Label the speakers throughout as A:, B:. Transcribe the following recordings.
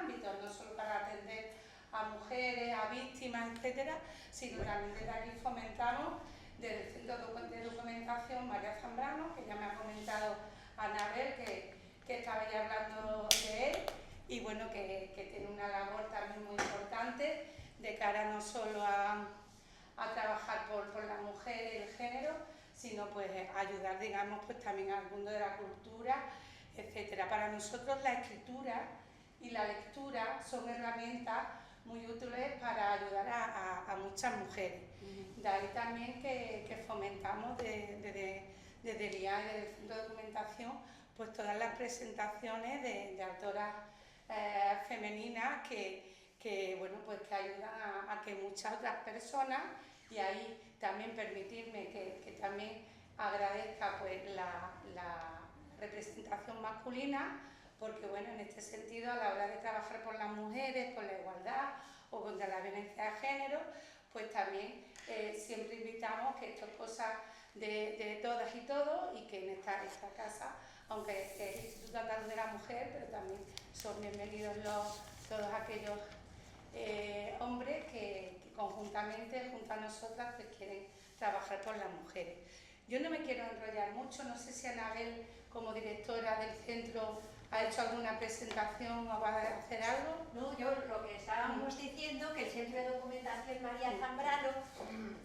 A: ámbitos, no solo para atender a mujeres, a víctimas, etcétera, sino también desde aquí fomentamos desde el Centro de Documentación María Zambrano, que ya me ha comentado Anabel que estaba ya hablando de él, y bueno, que tiene una labor también muy importante de cara no solo a trabajar por la mujer y el género, sino pues ayudar, digamos, pues también al mundo de la cultura, etcétera. Para nosotros la escritura y la lectura son herramientas muy útiles para ayudar a muchas mujeres. De ahí también que fomentamos desde el IA y desde el Centro de Documentación pues todas las presentaciones de autoras femeninas que bueno, pues que ayudan a que muchas otras personas, y ahí también permitirme que también agradezca pues la representación masculina, porque bueno, en este sentido a la hora de trabajar por las mujeres, por la igualdad o contra la violencia de género, pues también siempre invitamos que esto es cosa de todas y todos, y que en esta casa, aunque es el Instituto Andaluz de la Mujer, pero también son bienvenidos todos aquellos hombres que conjuntamente, junto a nosotras, pues quieren trabajar por las mujeres. Yo no me quiero enrollar mucho, no sé si Anabel, como directora del centro, ha hecho alguna presentación o va a hacer algo.
B: No, yo lo que estábamos diciendo, que el Centro de Documentación María Zambrano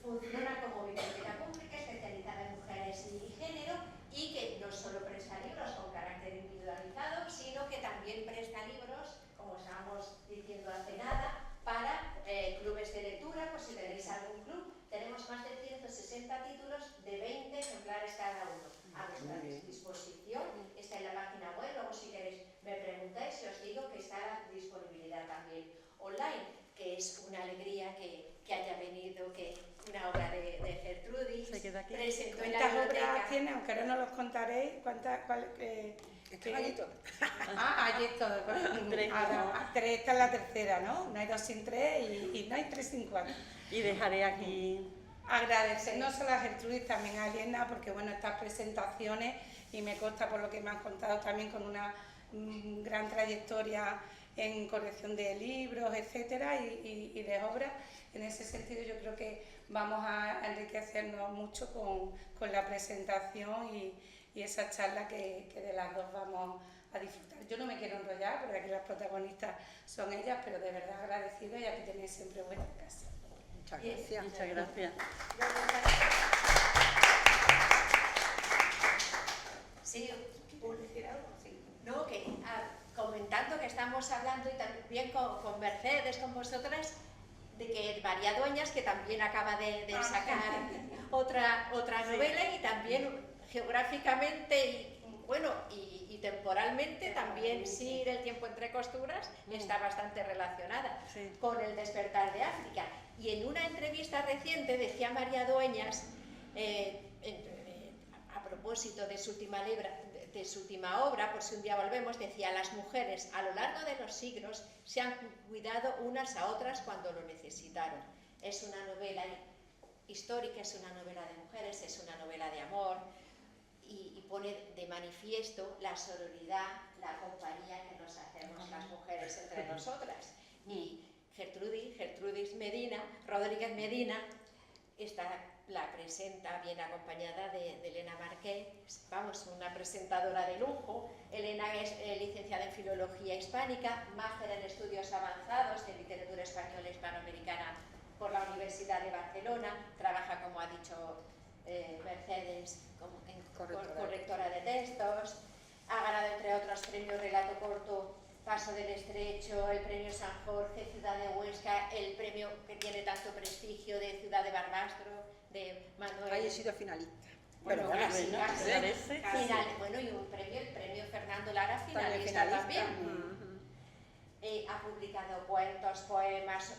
B: funciona como biblioteca pública especializada en mujeres y género, y que no solo presta libros con carácter individualizado, sino que también presta libros, como estábamos diciendo hace nada, para clubes de lectura, pues si tenéis algún club. Tenemos más de 160 títulos de 20 ejemplares cada uno a vuestra disposición. Está en la página web, luego si queréis me preguntáis y os digo que está a disponibilidad también online, que es una alegría que haya venido, que una obra de Gertrudis presentó en la
A: ¿Cuántas
B: biblioteca?
A: obras tiene? Aunque ahora no los contaréis.
C: Allí todo.
A: Allí es todo. Tres, esta es la tercera, ¿no? No hay dos sin tres y no hay tres sin cuatro.
D: Y dejaré aquí...
A: Agradecer no solo a Gertrudis, también a Elena, porque bueno, estas presentaciones, y me consta por lo que me han contado también con una gran trayectoria en corrección de libros, etcétera, y de obras. En ese sentido yo creo que vamos a enriquecernos mucho con la presentación y esa charla que de las dos vamos a disfrutar. Yo no me quiero enrollar porque aquí las protagonistas son ellas, pero de verdad agradecido, y aquí tenéis siempre vuestra casa.
C: Muchas gracias.
D: Muchas gracias.
B: Sí, no, que comentando que estamos hablando, y también con Mercedes, con vosotras, de que María Dueñas, que también acaba de sacar otra novela, y también geográficamente y temporalmente también, sí, el tiempo entre costuras está bastante relacionada con el despertar de África. Y en una entrevista reciente decía María Dueñas, a propósito de su última obra, por si un día volvemos, decía: las mujeres a lo largo de los siglos se han cuidado unas a otras cuando lo necesitaron. Es una novela histórica, es una novela de mujeres, es una novela de amor, y pone de manifiesto la sororidad, la compañía que nos hacemos las mujeres entre nosotras. Y Gertrudis Rodríguez Medina, la presenta bien acompañada de Elena Marqués, vamos, una presentadora de lujo. Elena es licenciada en Filología Hispánica, máster en Estudios Avanzados de Literatura Española e Hispanoamericana por la Universidad de Barcelona, trabaja, como ha dicho Mercedes, como correctora de textos, ha ganado entre otros premios Relato Corto Paso del Estrecho, el premio San Jorge, Ciudad de Huesca, el premio que tiene tanto prestigio de Ciudad de Barbastro, de Manuel.
C: Ahí he sido finalista.
B: Bueno, casi.
D: Bueno,
B: y un premio, el premio Fernando Lara, finalista también. Ha publicado cuentos, poemas,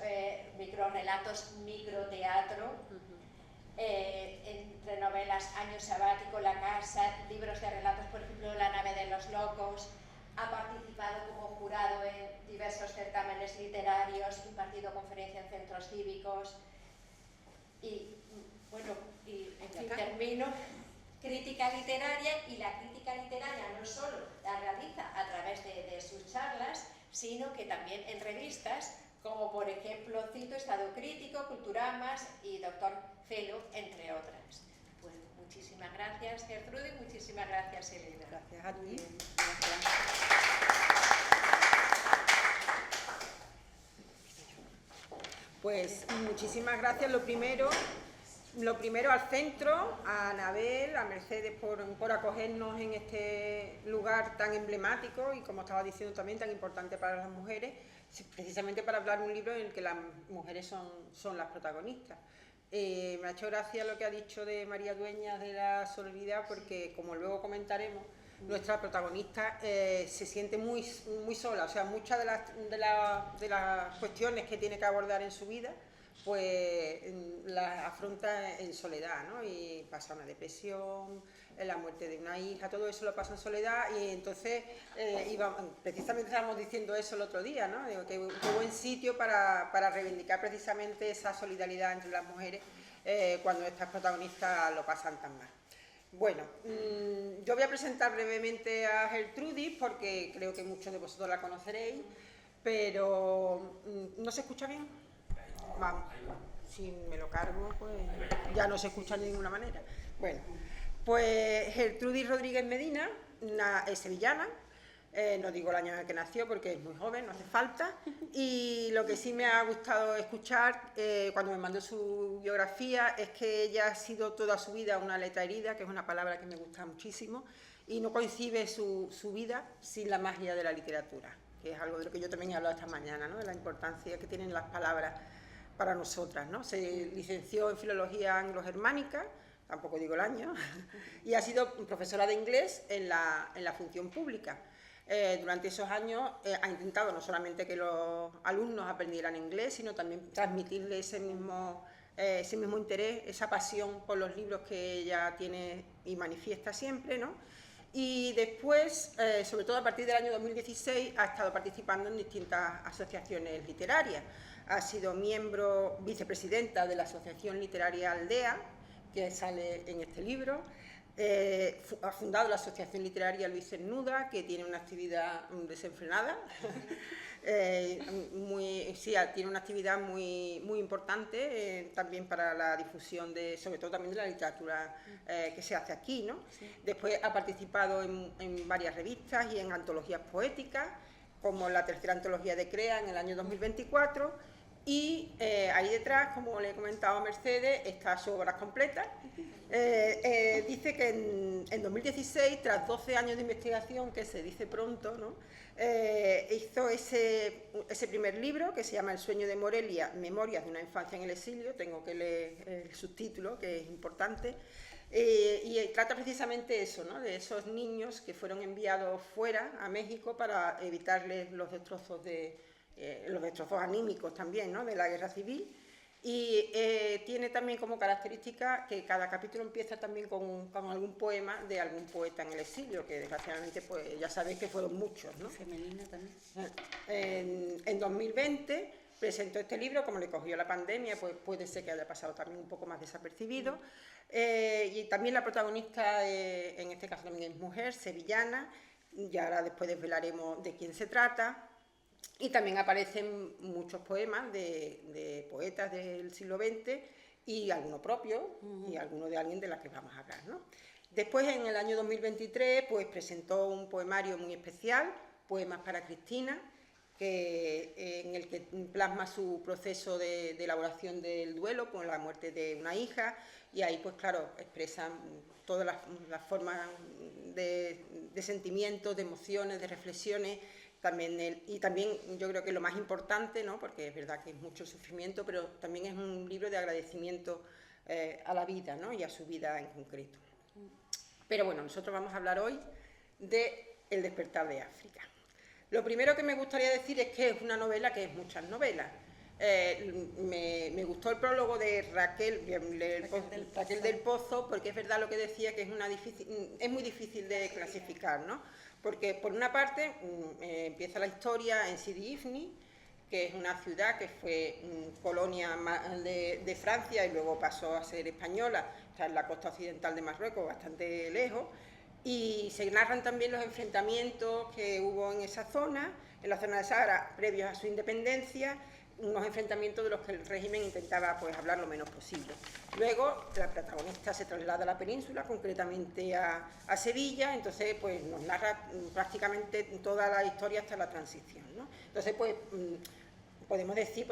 B: microrelatos, microteatro. Entre novelas Año Sabático, La Casa, libros de relatos, por ejemplo La Nave de los Locos. Ha participado como jurado en diversos certámenes literarios, impartido conferencias en centros cívicos y, bueno, en fin, termino. Crítica literaria, y la crítica literaria no solo la realiza a través de sus charlas, sino que también en revistas, como por ejemplo cito Estado Crítico, Culturamas y Doctor Felo, entre otras. Pues muchísimas gracias, Gertrudis, muchísimas gracias, Elena.
C: Gracias a ti. Pues muchísimas gracias. Lo primero al centro, a Anabel, a Mercedes por acogernos en este lugar tan emblemático y, como estaba diciendo, también tan importante para las mujeres, precisamente para hablar de un libro en el que las mujeres son las protagonistas. Me ha hecho gracia lo que ha dicho de María Dueñas de la sororidad, porque, como luego comentaremos, nuestra protagonista se siente muy sola. O sea, muchas de las cuestiones que tiene que abordar en su vida, pues las afronta en soledad, ¿no? Y pasa una depresión, la muerte de una hija, todo eso lo pasa en soledad. Y entonces, precisamente estábamos diciendo eso el otro día, ¿no? Digo, que buen sitio para reivindicar precisamente esa solidaridad entre las mujeres cuando estas protagonistas lo pasan tan mal. Bueno, yo voy a presentar brevemente a Gertrudis porque creo que muchos de vosotros la conoceréis, pero ¿no se escucha bien? Vamos, si me lo cargo, pues ya no se escucha de ninguna manera. Bueno, pues Gertrudis Rodríguez Medina es sevillana. No digo el año en el que nació porque es muy joven, no hace falta. Y lo que sí me ha gustado escuchar cuando me mandó su biografía es que ella ha sido toda su vida una letra herida, que es una palabra que me gusta muchísimo, y no concibe su vida sin la magia de la literatura, que es algo de lo que yo también he hablado esta mañana, ¿no? De la importancia que tienen las palabras para nosotras, ¿no? Se licenció en Filología Anglo-Germánica, tampoco digo el año, y ha sido profesora de inglés en la función pública. Durante esos años ha intentado no solamente que los alumnos aprendieran inglés, sino también transmitirle ese mismo interés, esa pasión por los libros que ella tiene y manifiesta siempre, ¿no? Y después, sobre todo a partir del año 2016, ha estado participando en distintas asociaciones literarias. Ha sido vicepresidenta de la Asociación Literaria Aldea, que sale en este libro. Ha fundado la Asociación Literaria Luis Cernuda, que tiene una actividad desenfrenada. Tiene una actividad muy importante también para la difusión sobre todo también de la literatura que se hace aquí, ¿no? Sí. Después ha participado en varias revistas y en antologías poéticas, como la tercera antología de CREA en el año 2024. Y ahí detrás, como le he comentado a Mercedes, está su obra completa. Dice que en 2016, tras 12 años de investigación, que se dice pronto, ¿no? Hizo ese primer libro que se llama El sueño de Morelia, Memorias de una infancia en el exilio. Tengo que leer el subtítulo, que es importante. Y trata precisamente eso, ¿no? De esos niños que fueron enviados fuera, a México, para evitarles los destrozos anímicos también, ¿no? De la guerra civil. Y tiene también como característica que cada capítulo empieza también con algún poema de algún poeta en el exilio, que desgraciadamente pues ya sabéis que fueron muchos, ¿no?
D: Femenina también.
C: En 2020 presentó este libro. Como le cogió la pandemia, pues puede ser que haya pasado también un poco más desapercibido. Y también la protagonista, en este caso también es mujer, sevillana, y ahora después desvelaremos de quién se trata. Y también aparecen muchos poemas de poetas del siglo XX y alguno propio y alguno de alguien de la que vamos a hablar, ¿no? Después, en el año 2023, pues presentó un poemario muy especial, Poemas para Cristina, en el que plasma su proceso de elaboración del duelo con la muerte de una hija, y ahí, pues claro, expresan todas las formas de sentimientos, de emociones, de reflexiones. Y también yo creo que lo más importante, ¿no? Porque es verdad que es mucho sufrimiento, pero también es un libro de agradecimiento a la vida, ¿no? Y a su vida en concreto. Pero bueno, nosotros vamos a hablar hoy de El despertar de África. Lo primero que me gustaría decir es que es una novela que es muchas novelas. Me gustó el prólogo de Raquel del Pozo, porque es verdad lo que decía, que es muy difícil de clasificar, ¿no? Porque por una parte empieza la historia en Sidi Ifni, que es una ciudad que fue colonia de Francia y luego pasó a ser española, está en la costa occidental de Marruecos, bastante lejos, y se narran también los enfrentamientos que hubo en esa zona, en la zona de Sahara, previos a su independencia, unos enfrentamientos de los que el régimen intentaba pues hablar lo menos posible. Luego la protagonista se traslada a la península, concretamente a Sevilla, entonces pues nos narra prácticamente toda la historia hasta la transición, ¿no? Entonces pues podríamos decir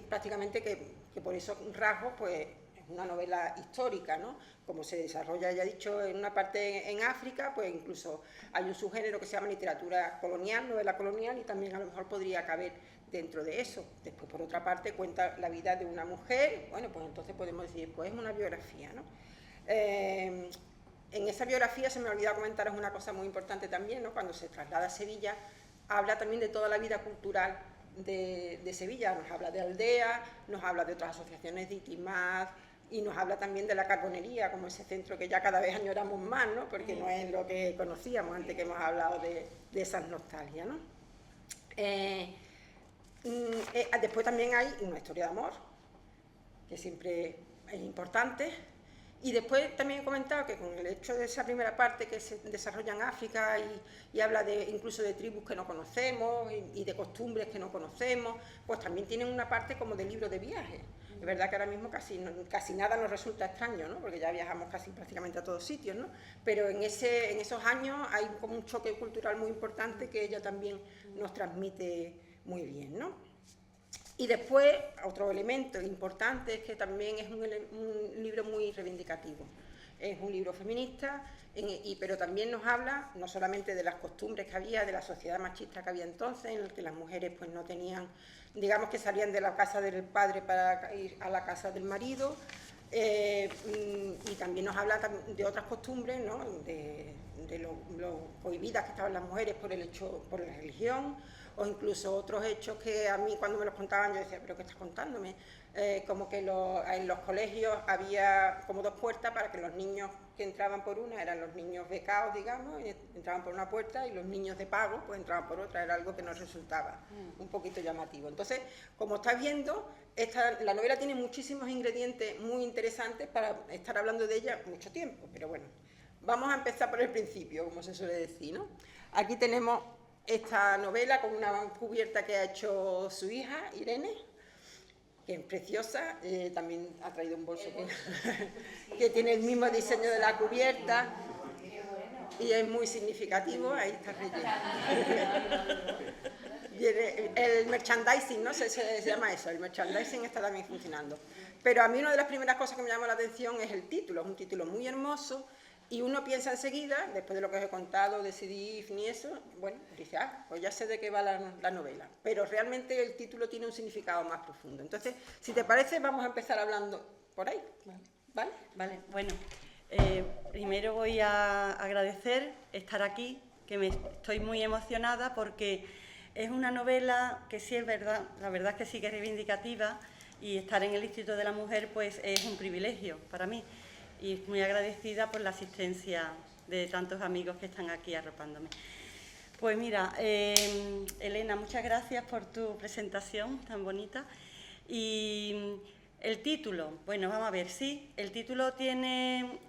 C: prácticamente que por esos rasgos pues es una novela histórica, ¿no? Como se desarrolla, ya he dicho, en una parte en África, pues incluso hay un subgénero que se llama literatura colonial, novela colonial, y también a lo mejor podría caber dentro de eso. Después, por otra parte, cuenta la vida de una mujer, bueno, pues entonces podemos decir, pues es una biografía, ¿no? En esa biografía se me ha olvidado comentaros una cosa muy importante también, ¿no? Cuando se traslada a Sevilla, habla también de toda la vida cultural de Sevilla, nos habla de aldea, nos habla de otras asociaciones de Itimad, y nos habla también de la carbonería, como ese centro que ya cada vez añoramos más, ¿no? Porque no es lo que conocíamos antes, que hemos hablado de esas nostalgias, ¿no? Después también hay una historia de amor, que siempre es importante, y después también he comentado que con el hecho de esa primera parte que se desarrolla en África y habla incluso de tribus que no conocemos y de costumbres que no conocemos, pues también tienen una parte como de libro de viaje. Es verdad que ahora mismo casi nada nos resulta extraño, ¿no? Porque ya viajamos casi prácticamente a todos sitios, ¿no? Pero en esos años hay como un choque cultural muy importante que ella también nos transmite muy bien, ¿no? Y después, otro elemento importante es que también es un libro muy reivindicativo. Es un libro feminista, pero también nos habla no solamente de las costumbres que había, de la sociedad machista que había entonces, en la que las mujeres pues no tenían, digamos que salían de la casa del padre para ir a la casa del marido, y también nos habla de otras costumbres, ¿no? de lo prohibidas que estaban las mujeres por la religión, o incluso otros hechos que a mí cuando me los contaban yo decía, ¿pero qué estás contándome? Como que en los colegios había como dos puertas para que los niños que entraban por una eran los niños becados, digamos, y entraban por una puerta, y los niños de pago pues entraban por otra. Era algo que nos resultaba un poquito llamativo. Entonces, como estás viendo, la novela tiene muchísimos ingredientes muy interesantes para estar hablando de ella mucho tiempo, pero bueno, vamos a empezar por el principio, como se suele decir, ¿no? Aquí tenemos esta novela con una cubierta que ha hecho su hija, Irene, que es preciosa, también ha traído un bolso que tiene el mismo diseño de la cubierta y es muy significativo, ahí está relleno. El merchandising, ¿no? Se llama eso, el merchandising está también funcionando. Pero a mí una de las primeras cosas que me llamó la atención es el título, es un título muy hermoso. Y uno piensa enseguida, después de lo que os he contado de Sedif y eso, bueno, dice, pues ya sé de qué va la novela. Pero realmente el título tiene un significado más profundo. Entonces, si te parece, vamos a empezar hablando por ahí, ¿vale?
D: Vale, bueno, primero voy a agradecer estar aquí, que estoy muy emocionada porque es una novela que sí es verdad, la verdad es que sí que es reivindicativa, y estar en el Instituto de la Mujer pues es un privilegio para mí. Y muy agradecida por la asistencia de tantos amigos que están aquí arropándome. Pues mira, Elena, muchas gracias por tu presentación tan bonita. Y el título, bueno, vamos a ver, sí, el título tiene...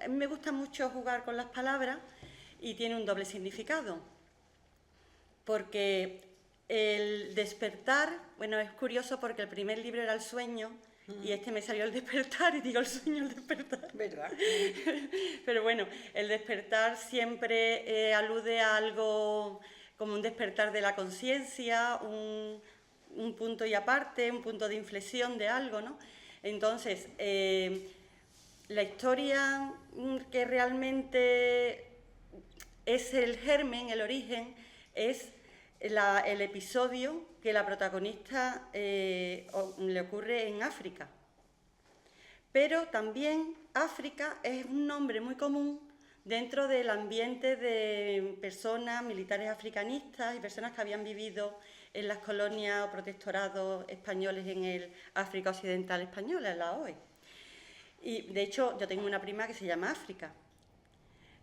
D: me gusta mucho jugar con las palabras y tiene un doble significado. Porque el despertar, bueno, es curioso porque el primer libro era El sueño, y este me salió El despertar, y digo el sueño, el despertar.
C: ¿Verdad?
D: Pero bueno, el despertar siempre alude a algo como un despertar de la conciencia, un punto y aparte, un punto de inflexión de algo, ¿no? Entonces, la historia que realmente es el germen, el origen, es el episodio que la protagonista le ocurre en África. Pero también África es un nombre muy común dentro del ambiente de personas, militares africanistas y personas que habían vivido en las colonias o protectorados españoles en el África Occidental Española, en la OE. Y de hecho yo tengo una prima que se llama África,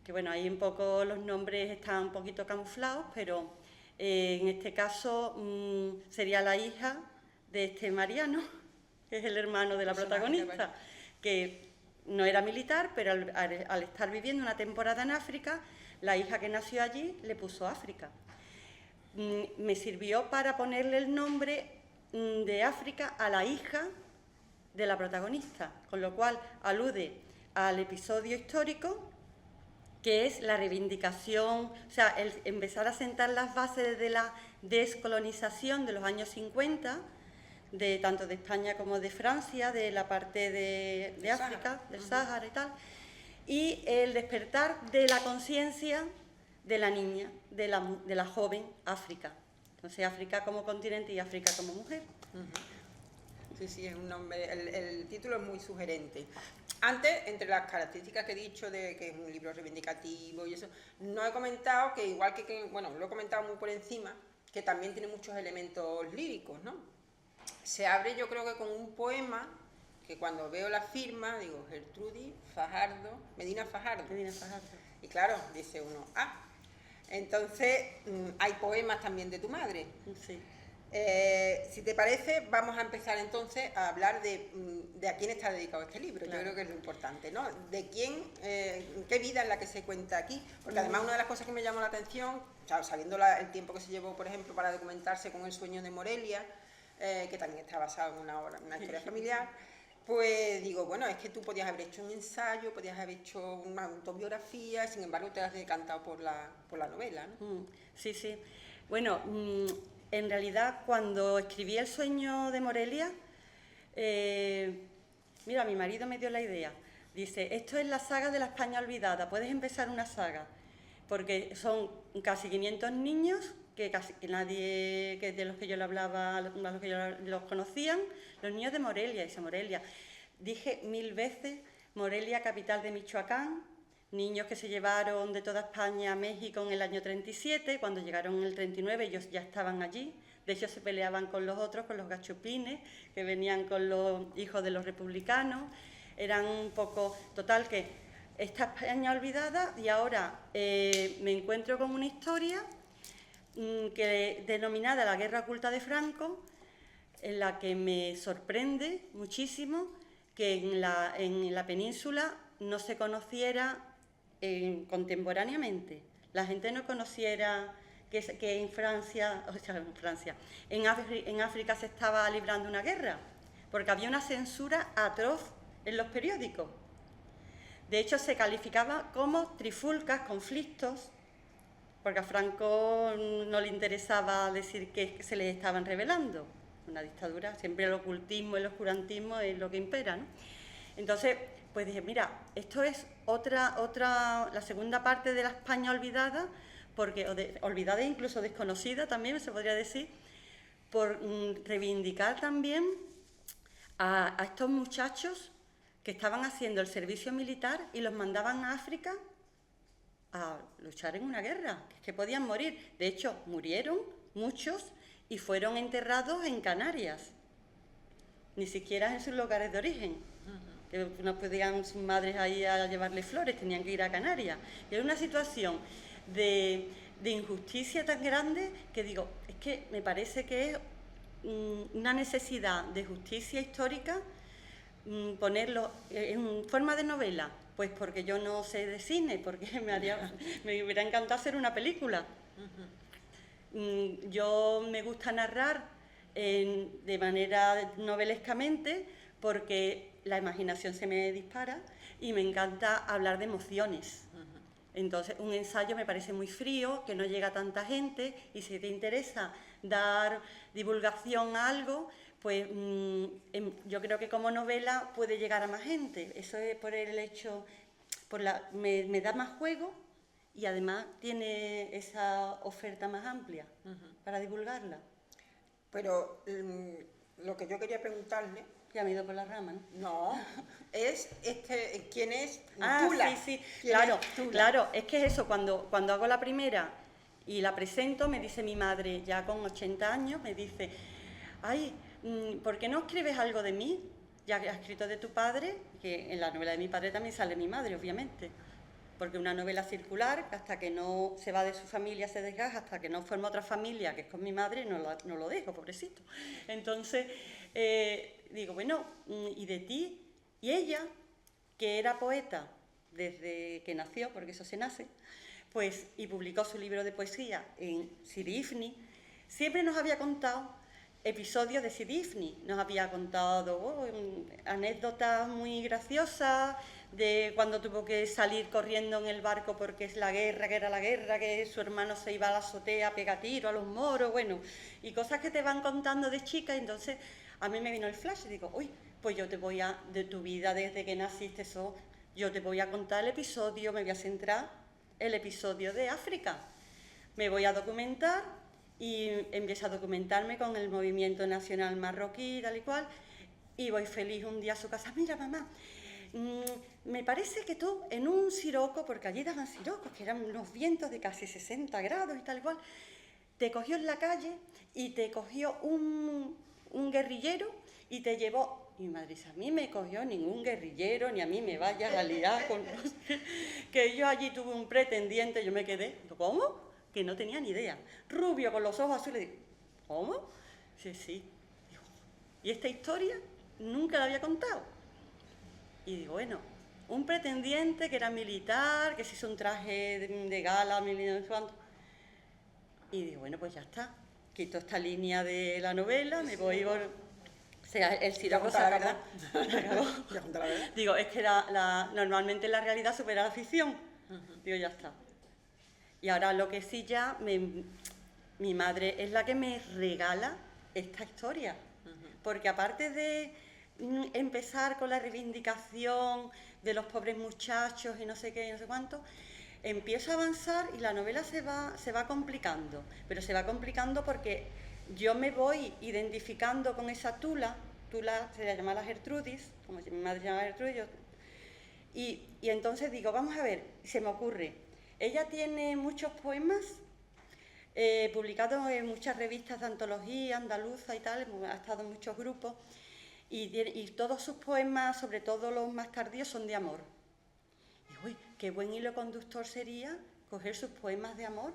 D: que bueno, ahí un poco los nombres están un poquito camuflados, pero en este caso sería la hija de este Mariano, que es el hermano de la protagonista, que no era militar, pero al estar viviendo una temporada en África, la hija que nació allí le puso África. Me sirvió para ponerle el nombre de África a la hija de la protagonista, con lo cual alude al episodio histórico, que es la reivindicación, o sea, el empezar a sentar las bases de la descolonización de los años 50, tanto de España como de Francia, de la parte de África, del Sáhara y tal, y el despertar de la conciencia de la niña, de la joven África. Entonces, África como continente y África como mujer.
C: Sí, sí, es un nombre, el título es muy sugerente. Antes, entre las características que he dicho de que es un libro reivindicativo y eso, no he comentado que igual bueno, lo he comentado muy por encima, que también tiene muchos elementos líricos, ¿no? Se abre, yo creo que con un poema que cuando veo la firma digo Gertrudis Fajardo, Medina Fajardo.
D: Medina Fajardo.
C: Y claro, dice uno, entonces hay poemas también de tu madre.
D: Sí.
C: Si te parece, vamos a empezar entonces a hablar de a quién está dedicado este libro. Claro. Yo creo que es lo importante, ¿no? De quién, qué vida es la que se cuenta aquí, porque además una de las cosas que me llamó la atención, sabiendo el tiempo que se llevó, por ejemplo, para documentarse con El sueño de Morelia, que también está basado en una historia familiar, pues digo, bueno, es que tú podías haber hecho un ensayo, podías haber hecho una autobiografía, sin embargo te has decantado por la novela, ¿no?
D: Sí, sí. Bueno, en realidad, cuando escribí El sueño de Morelia, mira, mi marido me dio la idea. Dice, esto es la saga de la España olvidada, puedes empezar una saga, porque son casi 500 niños, que nadie, que de los que yo le hablaba, a los que yo los conocían, los niños de Morelia, dice Morelia. Dije 1000 veces, Morelia, capital de Michoacán, niños que se llevaron de toda España a México en el año 37, cuando llegaron en el 39 ellos ya estaban allí, de hecho se peleaban con los otros, con los gachupines, que venían con los hijos de los republicanos, eran un poco, total que esta España olvidada, y ahora me encuentro con una historia denominada La guerra oculta de Franco, en la que me sorprende muchísimo que en la península no se conociera contemporáneamente. La gente no conociera que en Francia, o sea, en África se estaba librando una guerra, porque había una censura atroz en los periódicos. De hecho, se calificaba como trifulcas, conflictos, porque a Franco no le interesaba decir que se les estaban rebelando. Una dictadura, siempre el ocultismo, el oscurantismo es lo que impera, ¿no? Entonces, pues dije, mira, esto es la segunda parte de la España olvidada, porque olvidada e incluso desconocida también, se podría decir, por reivindicar también a estos muchachos que estaban haciendo el servicio militar y los mandaban a África a luchar en una guerra, que podían morir. De hecho, murieron muchos y fueron enterrados en Canarias, ni siquiera en sus lugares de origen, que no podían sus madres ahí a llevarle flores, tenían que ir a Canarias. Y era una situación de injusticia tan grande que digo, es que me parece que es una necesidad de justicia histórica ponerlo en forma de novela, pues porque yo no sé de cine, porque me hubiera encantado hacer una película. Yo me gusta narrar de manera novelescamente porque la imaginación se me dispara y me encanta hablar de emociones. Entonces, un ensayo me parece muy frío, que no llega a tanta gente, y si te interesa dar divulgación a algo, pues yo creo que como novela puede llegar a más gente. Eso es por el hecho, me da más juego y además tiene esa oferta más amplia para divulgarla.
C: Pero lo que yo quería preguntarle...
D: Ya me he ido por la rama, ¿no?
C: No, es ¿quién es
D: Tula? Sí, claro, claro, es que es eso, cuando hago la primera y la presento, me dice mi madre, ya con 80 años, me dice, ay, ¿por qué no escribes algo de mí? Ya que has escrito de tu padre, que en la novela de mi padre también sale mi madre, obviamente, porque una novela circular, hasta que no se va de su familia, se desgaja, hasta que no forma otra familia, que es con mi madre, no lo dejo, pobrecito. Entonces, digo, bueno, ¿y de ti? Y ella, que era poeta desde que nació, porque eso se nace, pues, y publicó su libro de poesía en Sidi Ifni, siempre nos había contado episodios de Sidi Ifni, nos había contado anécdotas muy graciosas de cuando tuvo que salir corriendo en el barco porque es la guerra, que era la guerra, que su hermano se iba a la azotea a pegar tiro a los moros, bueno, y cosas que te van contando de chica. Y entonces a mí me vino el flash y digo, uy, pues yo te voy a, de tu vida desde que naciste, eso, yo te voy a contar el episodio, me voy a centrar el episodio de África, me voy a documentar y empiezo a documentarme con el movimiento nacional marroquí, tal y cual, y voy feliz un día a su casa, mira mamá, me parece que tú en un siroco, porque allí daban sirocos, que eran unos vientos de casi 60 grados y tal y cual, te cogió en la calle y te cogió un guerrillero y te llevó. Y mi madre dice, a mí me cogió ningún guerrillero, ni a mí me vayas a liar con... que yo allí tuve un pretendiente, yo me quedé, ¿cómo? Que no tenía ni idea. Rubio con los ojos azules, digo, ¿cómo? Dice, sí. Digo, ¿y esta historia nunca la había contado? Y digo, bueno, un pretendiente que era militar, que se hizo un traje de gala, militar, ¿cuánto? Y digo, bueno, pues ya está. Quito esta línea de la novela, me voy por... O sea, el siroco se acabó. Digo, es que normalmente la realidad supera la ficción. Digo, ya está. Y ahora lo que sí ya, mi madre es la que me regala esta historia. Porque aparte de empezar con la reivindicación de los pobres muchachos y no sé qué y no sé cuánto, empiezo a avanzar y la novela se va complicando, pero se va complicando porque yo me voy identificando con esa Tula se la llama la Gertrudis, como mi madre se llama Gertrudis, y entonces digo, vamos a ver, se me ocurre, ella tiene muchos poemas publicados en muchas revistas de antología andaluza y tal, ha estado en muchos grupos, y todos sus poemas, sobre todo los más tardíos, son de amor. Y uy, qué buen hilo conductor sería coger sus poemas de amor,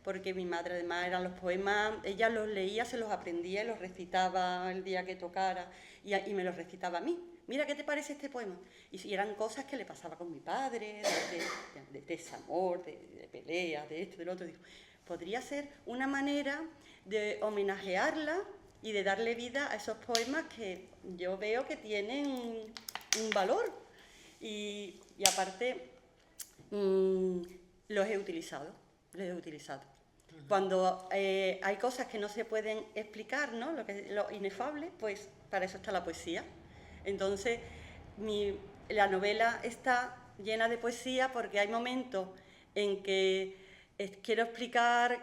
D: porque mi madre además eran los poemas, ella los leía, se los aprendía y los recitaba el día que tocara, y me los recitaba a mí. Mira, ¿qué te parece este poema? Y eran cosas que le pasaba con mi padre, de desamor, de pelea, de esto, del otro. Digo, podría ser una manera de homenajearla y de darle vida a esos poemas que yo veo que tienen un valor. Y aparte, los he utilizado. Cuando hay cosas que no se pueden explicar, ¿no? Lo inefable, pues para eso está la poesía. Entonces, la novela está llena de poesía porque hay momentos en que quiero explicar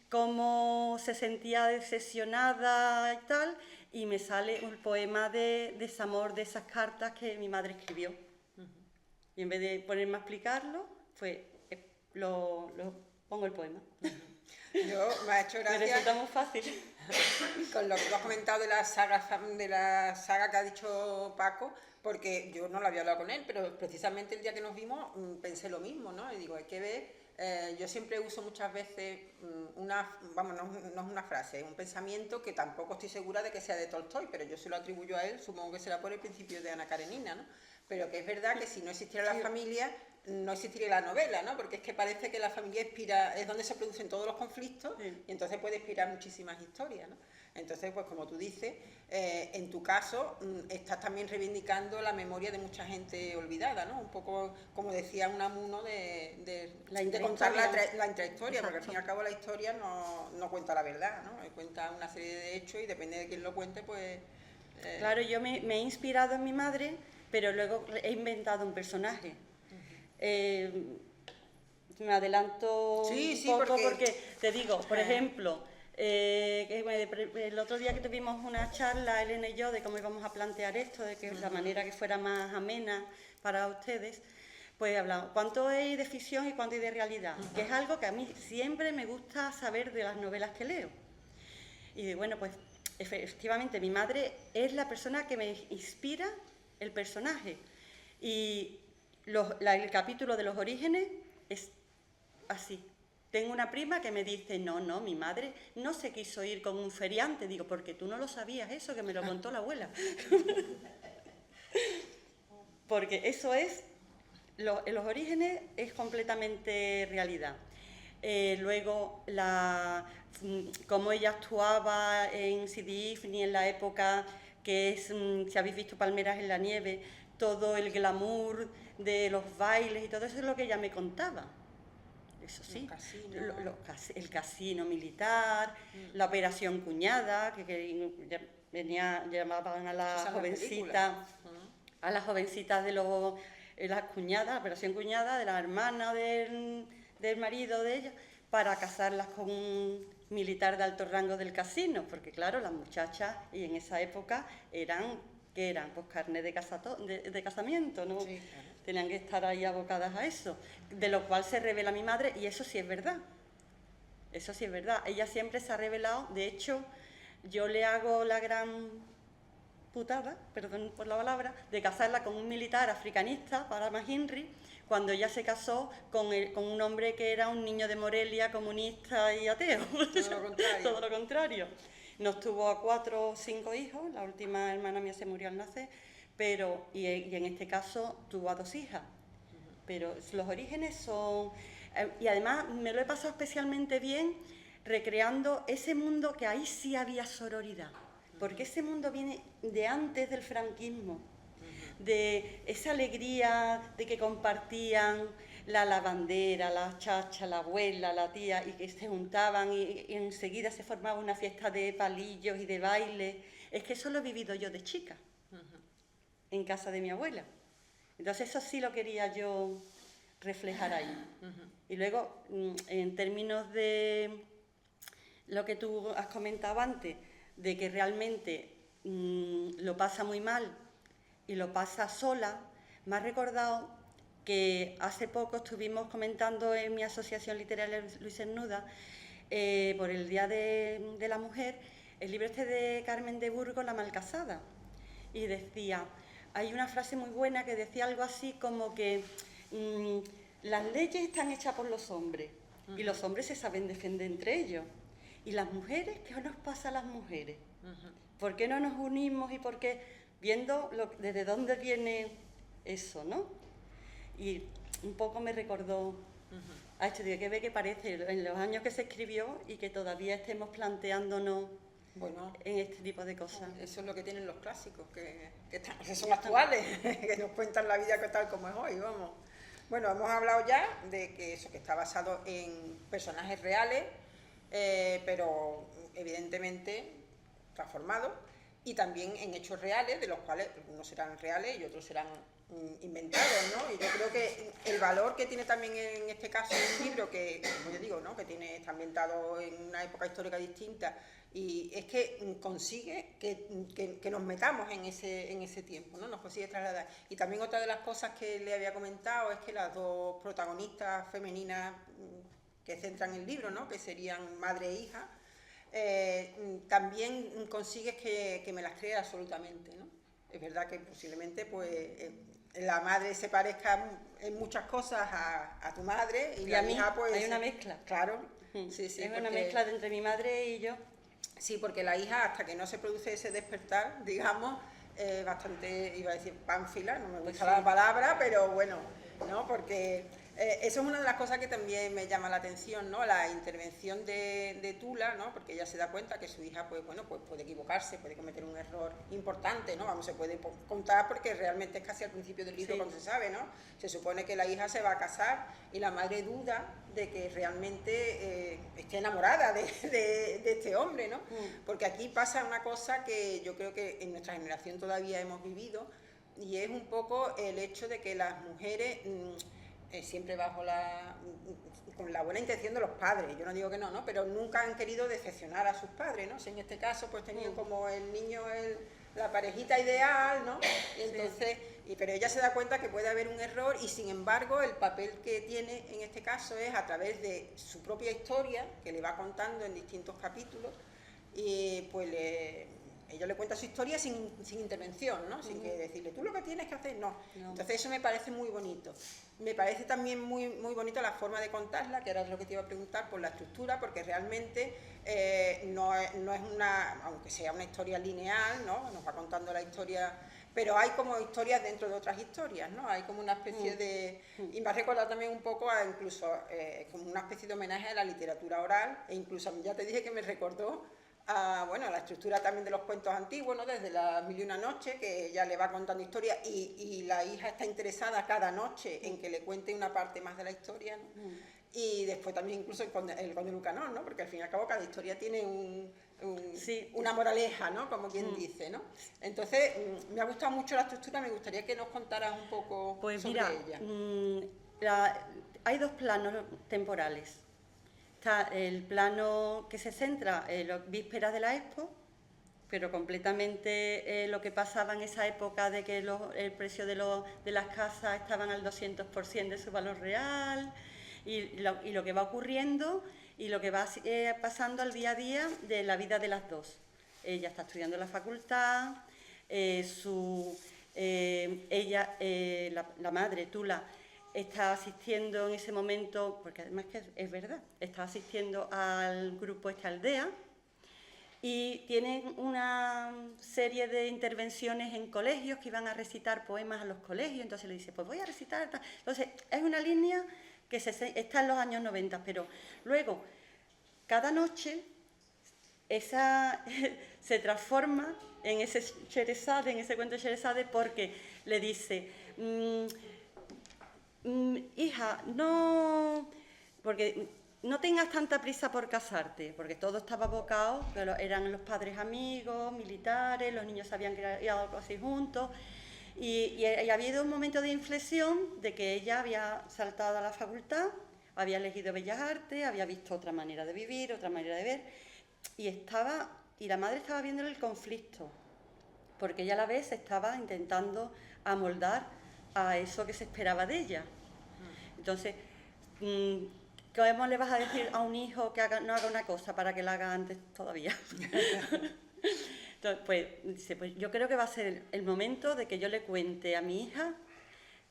D: cómo se sentía decepcionada y tal, y me sale un poema de desamor de esas cartas que mi madre escribió. Y en vez de ponerme a explicarlo, pues lo pongo el poema.
C: Me ha hecho gracia.
D: Me resulta muy fácil.
C: Con lo que has comentado de la saga que ha dicho Paco, porque yo no lo había hablado con él, pero precisamente el día que nos vimos pensé lo mismo, ¿no? Y digo, hay que ver, yo siempre uso muchas veces no es una frase, es un pensamiento que tampoco estoy segura de que sea de Tolstoy, pero yo se lo atribuyo a él, supongo que será por el principio de Ana Karenina, ¿no? Pero que es verdad que si no existiera la familia, no existiría la novela, ¿no? Porque es que parece que la familia es donde se producen todos los conflictos, y entonces puede inspirar muchísimas historias, ¿no? Entonces, pues como tú dices, en tu caso estás también reivindicando la memoria de mucha gente olvidada, ¿no? Un poco, como decía Unamuno, de contar la intrahistoria, porque al fin y al cabo la historia no cuenta la verdad, ¿no? Cuenta una serie de hechos y depende de quién lo cuente, pues...
D: Claro, yo me he inspirado en mi madre, pero luego he inventado un personaje. Me adelanto un poco porque te digo, por ejemplo, el otro día que tuvimos una charla, Elena y yo, de cómo íbamos a plantear esto, de que la manera que fuera más amena para ustedes, pues hablamos, cuánto hay de ficción y cuánto hay de realidad, que es algo que a mí siempre me gusta saber de las novelas que leo. Y bueno, pues efectivamente mi madre es la persona que me inspira el personaje, y el capítulo de los orígenes es así. Tengo una prima que me dice, no, mi madre no se quiso ir con un feriante. Digo, porque tú no lo sabías eso, que me lo contó la abuela. Porque eso es en los orígenes es completamente realidad. Luego, cómo ella actuaba en Sidi Ifni en la época que es, si habéis visto Palmeras en la nieve, todo el glamour de los bailes y todo eso es lo que ella me contaba. Eso sí, el casino militar, la operación cuñada, que llamaban a las jovencitas de las cuñadas, la operación cuñada de la hermana del marido de ella, para casarlas con un militar de alto rango del casino, porque claro, las muchachas y en esa época eran pues carne de casamiento, ¿no? Sí, claro. Tenían que estar ahí abocadas a eso, de lo cual se revela mi madre, y eso sí es verdad. Eso sí es verdad. Ella siempre se ha revelado, de hecho, yo le hago la gran putada, perdón por la palabra, de casarla con un militar africanista, para Mahinri, cuando ella se casó con un hombre que era un niño de Morelia, comunista y ateo. Todo lo contrario. Todo lo contrario. Nos tuvo a 4 o 5 hijos, la última hermana mía se murió al nacer, y en este caso tuvo a 2 hijas. Pero los orígenes son... y además me lo he pasado especialmente bien recreando ese mundo que ahí sí había sororidad, porque ese mundo viene de antes del franquismo, de esa alegría de que compartían la lavandera, la chacha, la abuela, la tía, y que se juntaban y enseguida se formaba una fiesta de palillos y de baile. Es que eso lo he vivido yo de chica, en casa de mi abuela. Entonces eso sí lo quería yo reflejar ahí. Y luego, en términos de lo que tú has comentado antes, de que realmente lo pasa muy mal y lo pasa sola, me ha recordado que hace poco estuvimos comentando en mi asociación literaria Luis Cernuda, por el Día de la Mujer, el libro este de Carmen de Burgos, La Malcasada, y decía, hay una frase muy buena que decía algo así como que las leyes están hechas por los hombres y los hombres se saben defender entre ellos. ¿Y las mujeres? ¿Qué nos pasa a las mujeres? ¿Por qué no nos unimos y por qué? Viendo desde dónde viene eso, ¿no? Y un poco me recordó a esto, digo, que ve que parece en los años que se escribió y que todavía estemos planteándonos en este tipo de cosas.
C: Eso es lo que tienen los clásicos, que son actuales, que nos cuentan la vida tal como es hoy, vamos. Bueno, hemos hablado ya de que eso, que está basado en personajes reales, pero evidentemente transformados, y también en hechos reales, de los cuales unos serán reales y otros serán inventados, ¿no? Y yo creo que el valor que tiene también en este caso un libro que, como yo digo, ¿no?, que está ambientado en una época histórica distinta, y es que consigue que nos metamos en ese tiempo, ¿no? Nos consigue trasladar. Y también otra de las cosas que le había comentado es que las dos protagonistas femeninas que centran el libro, ¿no?, que serían madre e hija, también consigues que me las crea absolutamente, ¿no? Es verdad que posiblemente pues la madre se parezca en muchas cosas a tu madre y la hija pues...
D: Hay una mezcla.
C: Claro. Sí,
D: es una mezcla entre mi madre y yo.
C: Sí, porque la hija, hasta que no se produce ese despertar, digamos, bastante, iba a decir pánfila, no me gusta la palabra, pero bueno, ¿no? Porque eso es una de las cosas que también me llama la atención, ¿no? La intervención de Tula, ¿no? Porque ella se da cuenta que su hija, pues bueno, pues puede equivocarse, puede cometer un error importante, ¿no? Vamos, se puede contar porque realmente es casi al principio del libro cuando se sabe, ¿no? Se supone que la hija se va a casar y la madre duda de que realmente esté enamorada de este hombre, ¿no? Porque aquí pasa una cosa que yo creo que en nuestra generación todavía hemos vivido, y es un poco el hecho de que las mujeres... siempre con la buena intención de los padres, yo no digo que no, pero nunca han querido decepcionar a sus padres, ¿no? Si en este caso pues tenían como el niño, la parejita ideal, ¿no? Y entonces, pero ella se da cuenta que puede haber un error, y sin embargo el papel que tiene en este caso es a través de su propia historia, que le va contando en distintos capítulos, y pues ella le cuenta su historia sin intervención, ¿no? Sin que decirle, tú lo que tienes que hacer, no. Entonces eso me parece muy bonito. Me parece también muy, muy bonito la forma de contarla, que era lo que te iba a preguntar, por la estructura, porque realmente no es una, aunque sea una historia lineal, ¿no? Nos va contando la historia, pero hay como historias dentro de otras historias, ¿no? Hay como una especie de... Y me ha recordado también un poco a incluso como una especie de homenaje a la literatura oral, e incluso ya te dije que me recordó a la estructura también de los cuentos antiguos, ¿no? Desde las Mil y una noches, que ella le va contando historias y la hija está interesada cada noche en que le cuente una parte más de la historia, ¿no? Y después también incluso el Conde Lucanor, ¿no? Porque al fin y al cabo cada historia tiene una moraleja, ¿no? Como quien dice, ¿no? Entonces, me ha gustado mucho la estructura, me gustaría que nos contaras un poco
D: pues
C: sobre
D: ella. Hay dos planos temporales. Está el plano que se centra en las vísperas de la Expo, pero completamente lo que pasaba en esa época de que el precio de las casas estaban al 200% de su valor real, y lo que va ocurriendo y lo que va pasando al día a día de la vida de las dos. Ella está estudiando en la facultad, la madre, Tula, está asistiendo en ese momento, porque además que es verdad, está asistiendo al grupo Aldea, y tienen una serie de intervenciones en colegios que iban a recitar poemas a los colegios, entonces le dice, pues voy a recitar. Entonces, es una línea que está en los años 90, pero luego, cada noche, se transforma en ese Sheresade, en ese cuento de Sheresade, porque le dice, hija, porque no tengas tanta prisa por casarte, porque todo estaba abocado, que eran los padres amigos, militares, los niños sabían que iban a así juntos, y había habido un momento de inflexión de que ella había saltado a la facultad, había elegido Bellas Artes, había visto otra manera de vivir, otra manera de ver, y la madre estaba viendo el conflicto, porque ella a la vez estaba intentando amoldar a eso que se esperaba de ella. Entonces, ¿cómo le vas a decir a un hijo que no haga una cosa para que la haga antes todavía? Entonces, pues yo creo que va a ser el momento de que yo le cuente a mi hija,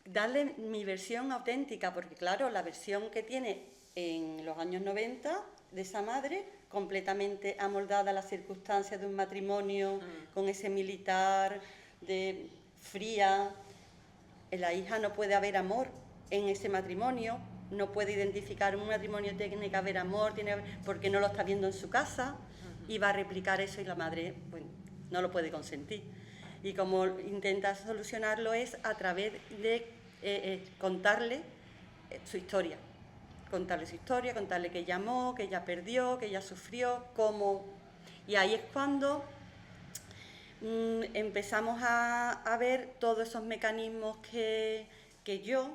D: darle mi versión auténtica, porque claro, la versión que tiene en los años 90 de esa madre, completamente amoldada a las circunstancias de un matrimonio con ese militar, fría. En la hija no puede haber amor en ese matrimonio, no puede identificar un matrimonio, tiene que haber amor, porque no lo está viendo en su casa, y va a replicar eso y la madre no lo puede consentir. Y como intenta solucionarlo es a través de contarle su historia. Contarle que ella amó, que ella perdió, que ella sufrió, cómo. Y ahí es cuando empezamos a ver todos esos mecanismos que yo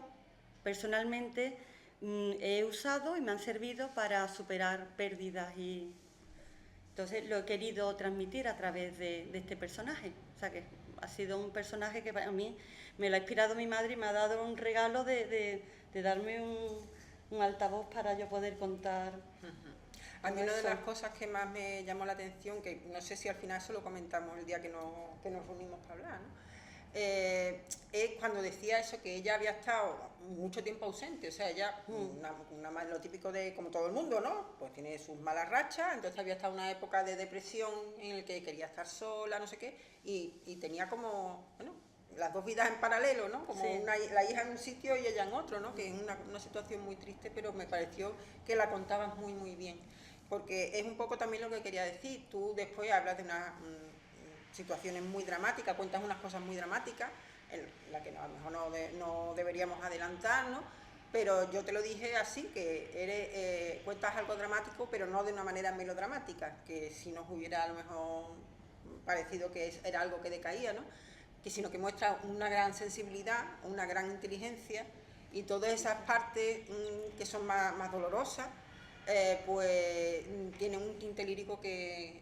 D: personalmente he usado y me han servido para superar pérdidas, y entonces lo he querido transmitir a través de este personaje. O sea que ha sido un personaje que para mí me lo ha inspirado mi madre y me ha dado un regalo de darme un altavoz para yo poder contar.
C: A mí una de las cosas que más me llamó la atención, que no sé si al final eso lo comentamos el día que nos reunimos para hablar, ¿no? Es cuando decía eso, que ella había estado mucho tiempo ausente, o sea, ella, lo típico de, como todo el mundo, ¿no? Pues tiene sus malas rachas, entonces había estado una época de depresión en la que quería estar sola, no sé qué, y tenía como, las dos vidas en paralelo, ¿no? Como la hija en un sitio y ella en otro, ¿no? Que es una situación muy triste, pero me pareció que la contabas muy, muy bien, porque es un poco también lo que quería decir. Tú después hablas de unas situaciones muy dramáticas, cuentas unas cosas muy dramáticas, en la que a lo mejor no deberíamos adelantar, ¿no? Pero yo te lo dije así, que cuentas algo dramático, pero no de una manera melodramática, que si nos hubiera a lo mejor parecido que era algo que decaía, ¿no? Sino que muestra una gran sensibilidad, una gran inteligencia, y todas esas partes que son más dolorosas, pues tienen un tinte lírico que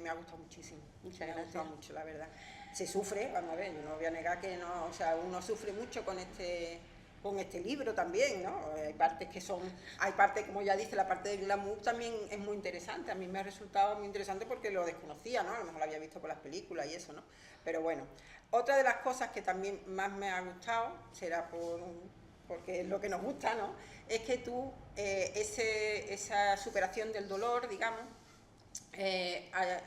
C: me ha gustado muchísimo.
D: Muchas
C: gracias. Me ha gustado mucho, la verdad. Se sufre, vamos a ver, yo no voy a negar que no, o sea, uno sufre mucho con este libro también, ¿no? Hay partes, como ya dice, la parte del glamour también es muy interesante. A mí me ha resultado muy interesante porque lo desconocía, ¿no? A lo mejor lo había visto por las películas y eso, ¿no? Pero bueno, otra de las cosas que también más me ha gustado, será porque es lo que nos gusta, ¿no? Es que tú, esa superación del dolor, digamos,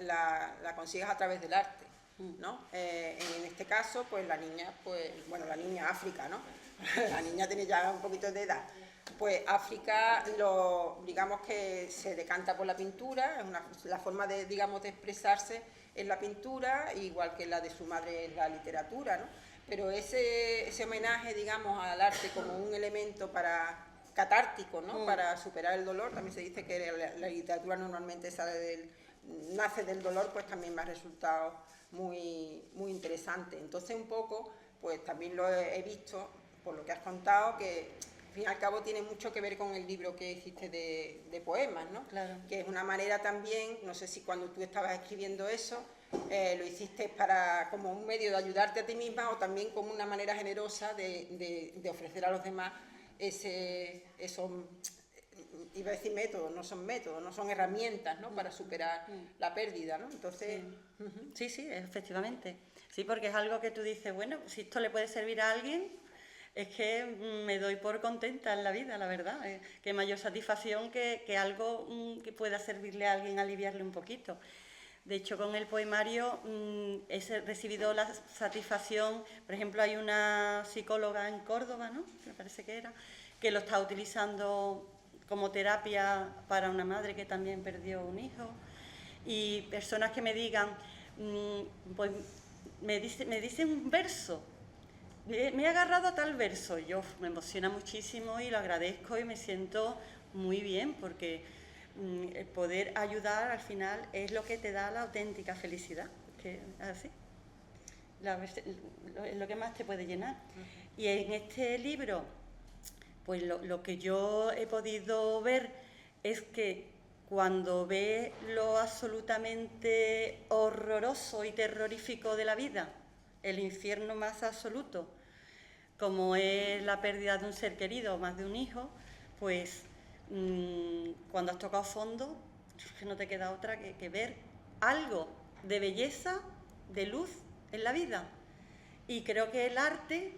C: la consigues a través del arte. ¿no? En este caso, pues la niña, la niña África, ¿no? La niña tiene ya un poquito de edad. Pues África, digamos que se decanta por la pintura, es la forma de, digamos, de expresarse en la pintura, igual que la de su madre en la literatura, ¿no? Pero ese homenaje, digamos, al arte como un elemento catártico, ¿no? Para superar el dolor, también se dice que la literatura normalmente nace del dolor, pues también me ha resultado muy, muy interesante. Entonces, un poco, pues también lo he visto, por lo que has contado, que al fin y al cabo tiene mucho que ver con el libro que hiciste de poemas, ¿no?
D: Claro.
C: Que es una manera también, no sé si cuando tú estabas escribiendo eso, lo hiciste como un medio de ayudarte a ti misma o también como una manera generosa de ofrecer a los demás esos, iba a decir métodos, no son herramientas, ¿no? Para superar la pérdida, ¿no? Entonces...
D: Sí, sí, efectivamente. Sí, porque es algo que tú dices, bueno, si esto le puede servir a alguien, es que me doy por contenta en la vida, la verdad. Qué mayor satisfacción que algo que pueda servirle a alguien, aliviarle un poquito. De hecho, con el poemario he recibido la satisfacción, por ejemplo, hay una psicóloga en Córdoba, ¿no? Me parece que era, que lo está utilizando como terapia para una madre que también perdió un hijo. Y personas que me digan, pues me dicen un verso, me he agarrado a tal verso, yo me emociona muchísimo y lo agradezco y me siento muy bien porque el poder ayudar al final es lo que te da la auténtica felicidad, que es así, es lo que más te puede llenar. Y en este libro, pues lo que yo he podido ver es que cuando ves lo absolutamente horroroso y terrorífico de la vida, el infierno más absoluto, como es la pérdida de un ser querido, más de un hijo, pues cuando has tocado fondo, que no te queda otra que ver algo de belleza, de luz en la vida. Y creo que el arte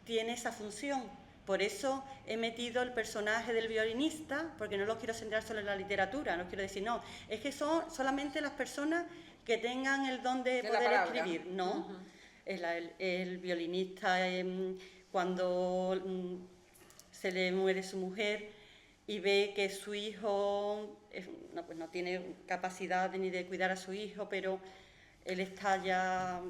D: tiene esa función. Por eso he metido el personaje del violinista, porque no lo quiero centrar solo en la literatura, no quiero decir, no, es que son solamente las personas que tengan el don de poder escribir, no. El violinista, cuando se le muere su mujer y ve que su hijo pues no tiene capacidad ni de cuidar a su hijo, pero él está ya,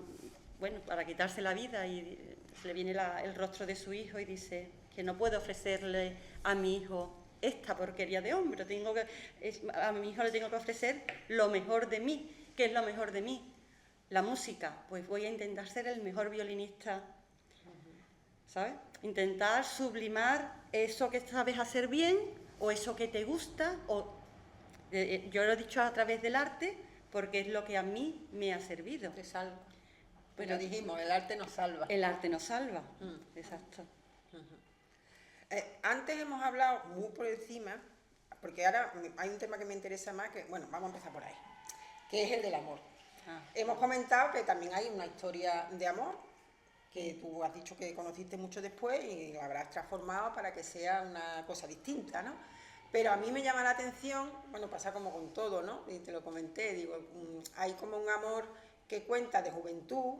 D: bueno, para quitarse la vida y se le viene el rostro de su hijo y dice que no puedo ofrecerle a mi hijo esta porquería de hombre, a mi hijo le tengo que ofrecer lo mejor de mí. ¿Qué es lo mejor de mí? La música. Pues voy a intentar ser el mejor violinista, ¿sabes? Intentar sublimar eso que sabes hacer bien o eso que te gusta. Yo lo he dicho a través del arte porque es lo que a mí me ha servido.
C: Te salva.
D: Pero
C: lo dijimos, el arte nos salva.
D: El arte nos salva, exacto.
C: Antes hemos hablado muy por encima, porque ahora hay un tema que me interesa más, vamos a empezar por ahí, que es el del amor. Hemos comentado que también hay una historia de amor, que tú has dicho que conociste mucho después y la habrás transformado para que sea una cosa distinta, ¿no? Pero a mí me llama la atención, pasa como con todo, ¿no? Y te lo comenté, digo, hay como un amor que cuenta de juventud,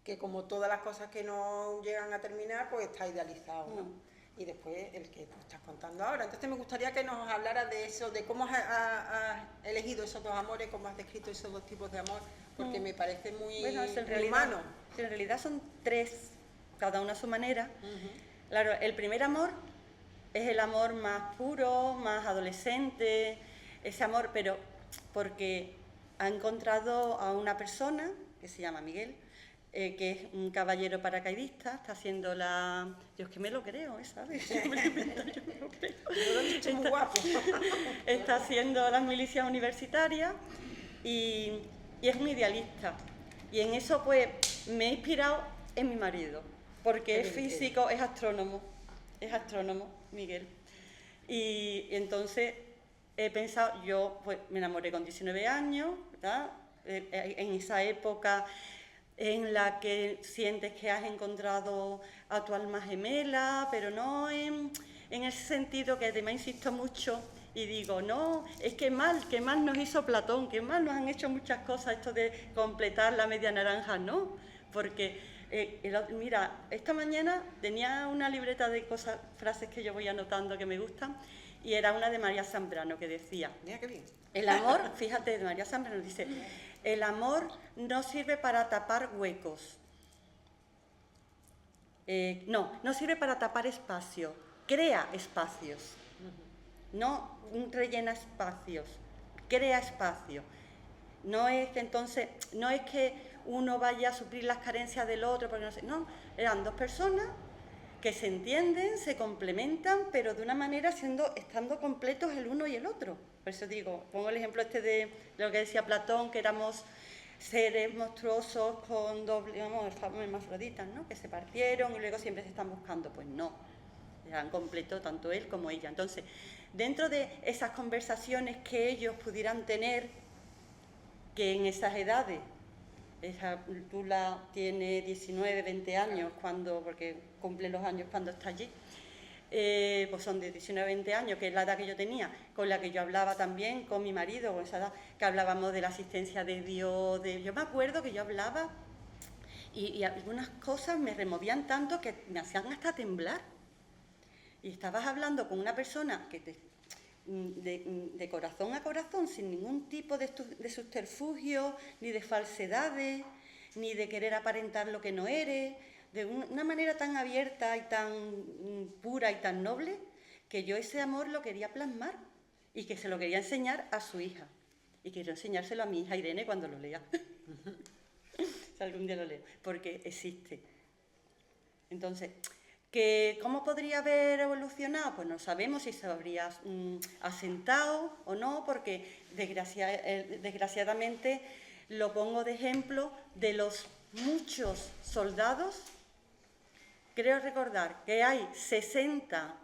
C: que como todas las cosas que no llegan a terminar, pues está idealizado, ¿no? Y después el que tú estás contando ahora. Entonces me gustaría que nos hablaras de eso, de cómo has elegido esos dos amores, cómo has descrito esos dos tipos de amor, porque me parece muy humano.
D: En realidad son tres, cada uno a su manera. Claro, el primer amor es el amor más puro, más adolescente, ese amor, pero porque ha encontrado a una persona que se llama Miguel, que es un caballero paracaidista, está haciendo yo es que me lo creo, ¿sabes? Yo me lo creo.
C: Muy guapo.
D: Está haciendo las milicias universitarias y es un idealista. Y en eso pues me he inspirado en mi marido, porque es físico, es astrónomo, Miguel. Y entonces he pensado, yo pues me enamoré con 19 años, ¿verdad? En esa época en la que sientes que has encontrado a tu alma gemela, pero no en ese sentido que además insisto mucho, Y digo, no, es que mal nos hizo Platón, que mal nos han hecho muchas cosas esto de completar la media naranja, no, porque, mira, esta mañana tenía una libreta de cosas, frases que yo voy anotando que me gustan, y era una de María Zambrano que decía,
C: Mira qué bien.
D: el amor, fíjate, de María Zambrano dice, el amor no sirve para tapar huecos, no sirve para tapar espacio, crea espacios, no rellena espacios, crea espacio. No es que entonces, no es que uno vaya a suplir las carencias del otro, porque no sé, no, eran dos personas que se entienden, se complementan, pero de una manera estando completos el uno y el otro. Por eso digo, pongo el ejemplo este de lo que decía Platón, que éramos seres monstruosos con doble, hermafroditas, ¿no? Que se partieron y luego siempre se están buscando. Pues no, eran completos tanto él como ella. Entonces, dentro de esas conversaciones que ellos pudieran tener, que en esas edades, Tula tiene 19, 20 años, porque cumple los años cuando está allí, pues son de 19, 20 años, que es la edad que yo tenía, con la que yo hablaba también con mi marido, con esa edad, que hablábamos de la asistencia de Dios, yo me acuerdo que yo hablaba y algunas cosas me removían tanto que me hacían hasta temblar. Y estabas hablando con una persona que de corazón a corazón, sin ningún tipo de subterfugio, ni de falsedades, ni de querer aparentar lo que no eres, de una manera tan abierta y tan pura y tan noble, que yo ese amor lo quería plasmar y que se lo quería enseñar a su hija. Y quiero enseñárselo a mi hija Irene cuando lo lea. Si algún día lo leo, porque existe. Entonces, ¿cómo podría haber evolucionado? Pues no sabemos si se habría asentado o no, porque desgraciadamente lo pongo de ejemplo de los muchos soldados. Creo recordar que hay 60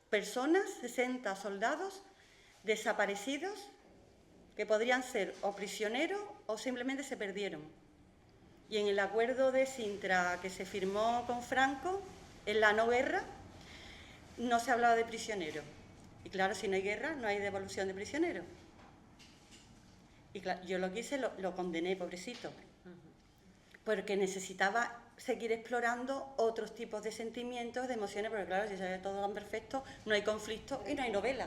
D: personas, 60 soldados desaparecidos que podrían ser o prisioneros o simplemente se perdieron. Y en el acuerdo de Sintra que se firmó con Franco, en la no guerra, no se hablaba de prisioneros. Y claro, si no hay guerra, no hay devolución de prisioneros. Y claro, yo lo quise, lo condené, pobrecito, porque necesitaba seguir explorando otros tipos de sentimientos, de emociones, porque claro, si se ve todo tan perfecto, no hay conflicto y no hay novela.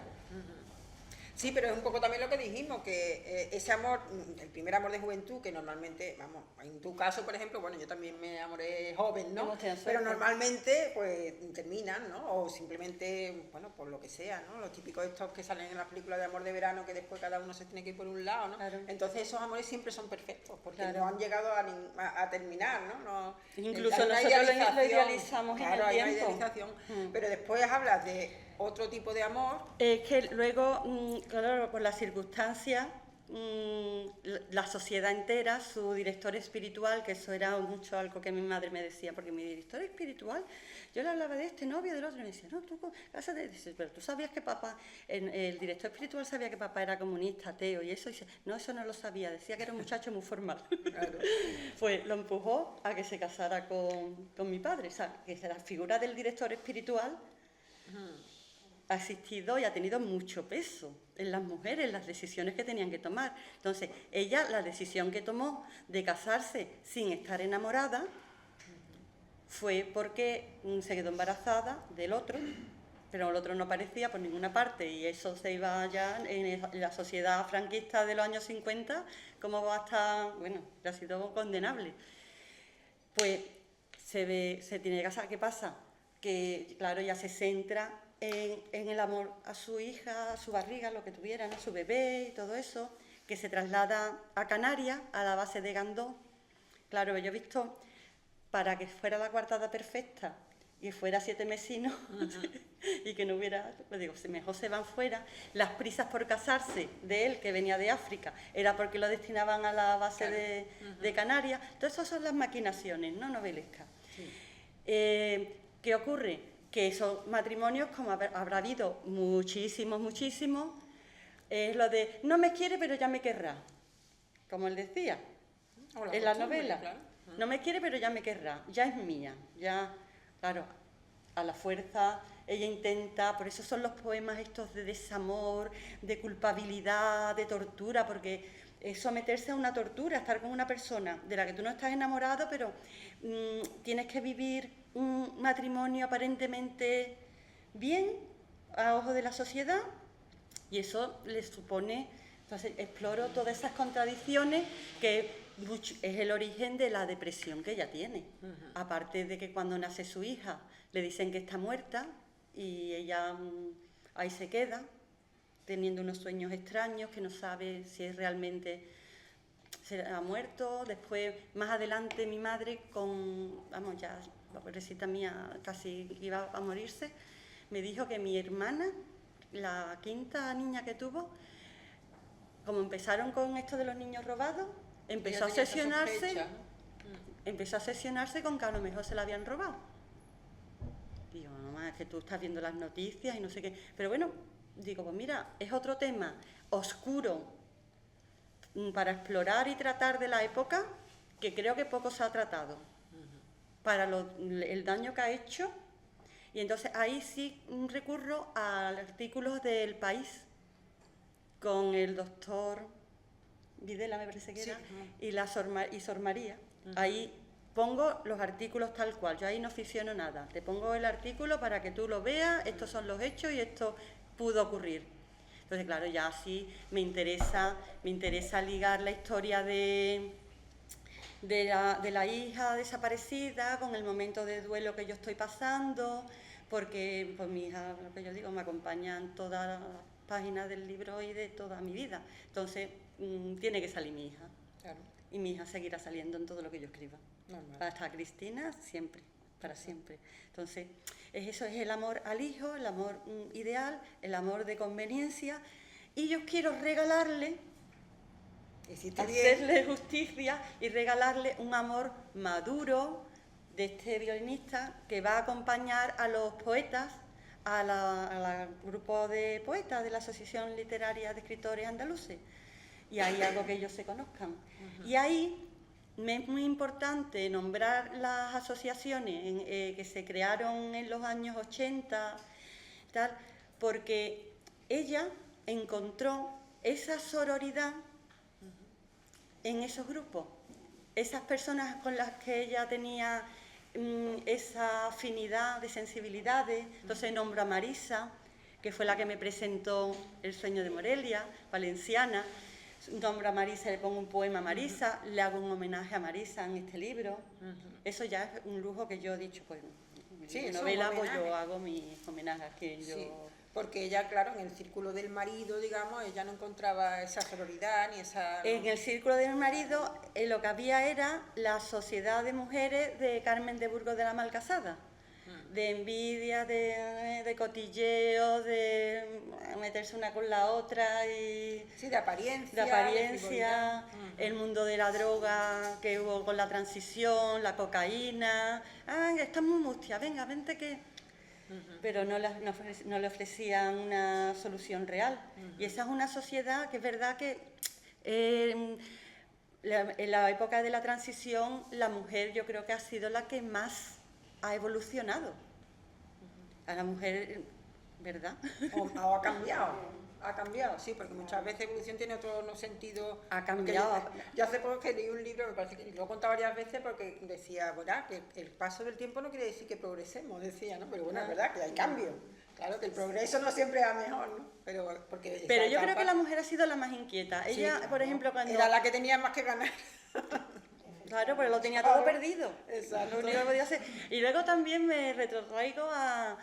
C: Sí, pero es un poco también lo que dijimos, que ese amor, el primer amor de juventud, que normalmente, vamos, en tu caso, por ejemplo, bueno, yo también me enamoré joven, ¿no? Pero normalmente, pues, terminan, ¿no? O simplemente, bueno, por lo que sea, ¿no? Los típicos estos que salen en las películas de amor de verano, que después cada uno se tiene que ir por un lado, ¿no?
D: Claro.
C: Entonces esos amores siempre son perfectos, porque
D: Claro.
C: no han llegado a terminar, ¿no?
D: Incluso nosotros lo idealizamos en el
C: claro, hay una
D: tiempo.
C: idealización, pero después hablas de otro tipo de amor.
D: Es que luego, claro, por las circunstancias, la sociedad entera, su director espiritual, que eso era mucho algo que mi madre me decía, porque mi director espiritual, yo le hablaba de este novio, del otro, y me decía, no, tú cásate, dice, pero tú sabías que papá, el director espiritual sabía que papá era comunista, ateo, y eso, y dice, no, eso no lo sabía, decía que era un muchacho muy formal.
C: Claro.
D: Pues lo empujó a que se casara con mi padre, o sea, que la figura del director espiritual ha existido y ha tenido mucho peso en las mujeres, en las decisiones que tenían que tomar. Entonces, ella, la decisión que tomó de casarse sin estar enamorada fue porque se quedó embarazada del otro, pero el otro no aparecía por ninguna parte y eso se iba ya en la sociedad franquista de los años 50, como va a estar, bueno, ha sido condenable. Pues se tiene que casar. ¿Qué pasa? Que, claro, ella se centra en el amor a su hija, a su barriga, lo que tuviera, ¿no? Su bebé y todo eso, que se traslada a Canarias, a la base de Gandó. Claro, yo he visto, para que fuera la coartada perfecta y fuera 7 mesinos, y que no hubiera, pues digo, si mejor se van fuera, las prisas por casarse de él, que venía de África, era porque lo destinaban a la base de Canarias. Todas esas son las maquinaciones, ¿no? Novelescas. Sí. ¿Qué ocurre? Que esos matrimonios, como habrá habido muchísimos, es lo de, no me quiere pero ya me querrá, como él decía en la novela, claro. No me quiere pero ya me querrá, ya es mía, ya, claro, a la fuerza ella intenta, por eso son los poemas estos de desamor, de culpabilidad, de tortura, porque es someterse a una tortura, estar con una persona de la que tú no estás enamorado, pero tienes que vivir un matrimonio aparentemente bien a ojos de la sociedad, y eso le supone, entonces exploro todas esas contradicciones que es el origen de la depresión que ella tiene. Aparte de que cuando nace su hija le dicen que está muerta y ella ahí se queda, teniendo unos sueños extraños que no sabe si realmente se ha muerto. Después, más adelante, mi madre, vamos, ya la pobrecita mía casi iba a morirse, me dijo que mi hermana, la quinta niña que tuvo, como empezaron con esto de los niños robados, empezó a obsesionarse con que a lo mejor se la habían robado. Digo, mamá, es que tú estás viendo las noticias y no sé qué. Pero bueno, digo, pues mira, es otro tema oscuro para explorar y tratar de la época que creo que poco se ha tratado. Para el daño que ha hecho. Y entonces ahí sí recurro a artículos del País con el doctor Videla, me parece que era, y Sor María. Ahí pongo los artículos tal cual, yo ahí no ficciono nada. Te pongo el artículo para que tú lo veas, estos son los hechos y esto pudo ocurrir. Entonces, claro, ya así me interesa ligar la historia de la hija desaparecida con el momento de duelo que yo estoy pasando, porque pues mi hija, lo que yo digo, me acompaña en todas las páginas del libro y de toda mi vida. Entonces, tiene que salir mi hija.
C: Claro.
D: Y mi hija seguirá saliendo en todo lo que yo escriba.
C: Normal.
D: Hasta Cristina, siempre, para siempre. Entonces, eso es el amor al hijo, el amor ideal, el amor de conveniencia. Y yo quiero regalarle, hacerle justicia y regalarle un amor maduro de este violinista que va a acompañar a los poetas, al grupo de poetas de la Asociación Literaria de Escritores Andaluces. Y ahí algo que ellos se conozcan. Y ahí me es muy importante nombrar las asociaciones que se crearon en los años 80, tal, porque ella encontró esa sororidad en esos grupos, esas personas con las que ella tenía esa afinidad de sensibilidades. Entonces nombro a Marisa, que fue la que me presentó El sueño de Morelia, valenciana. Nombro a Marisa, le pongo un poema a Marisa, le hago un homenaje a Marisa en este libro. Eso ya es un lujo que yo he dicho, pues, en novela pues yo hago mis homenajes que yo...
C: Sí, porque ella, claro, en el círculo del marido, digamos, ella no encontraba esa sororidad ni esa...
D: En el círculo del marido lo que había era la Sociedad de Mujeres de Carmen de Burgos de la Malcasada, de envidia, de cotilleo, de meterse una con la otra y...
C: Sí, de apariencia.
D: De apariencia, el mundo de la droga que hubo con la transición, la cocaína... Ah, está muy mustia, venga, vente que... Pero no le ofrecían una solución real. Y esa es una sociedad que es verdad que en la época de la transición la mujer yo creo que ha sido la que más ha evolucionado. A la mujer, ¿verdad?
C: O ha cambiado, sí, porque muchas veces evolución tiene otro sentido.
D: Ha cambiado.
C: Yo hace poco que leí un libro, me parece que lo he contado varias veces, porque decía, ¿verdad?, que el paso del tiempo no quiere decir que progresemos, decía, ¿no? Pero bueno, es verdad que hay cambio. Claro, que el progreso no siempre es a mejor, ¿no? Pero
D: yo creo que la mujer ha sido la más inquieta. Ella,
C: sí,
D: por ejemplo, cuando...
C: Era la que tenía más que ganar.
D: Claro, pero lo tenía todo perdido.
C: Exacto.
D: Lo único que podía hacer. Y luego también me retrotraigo a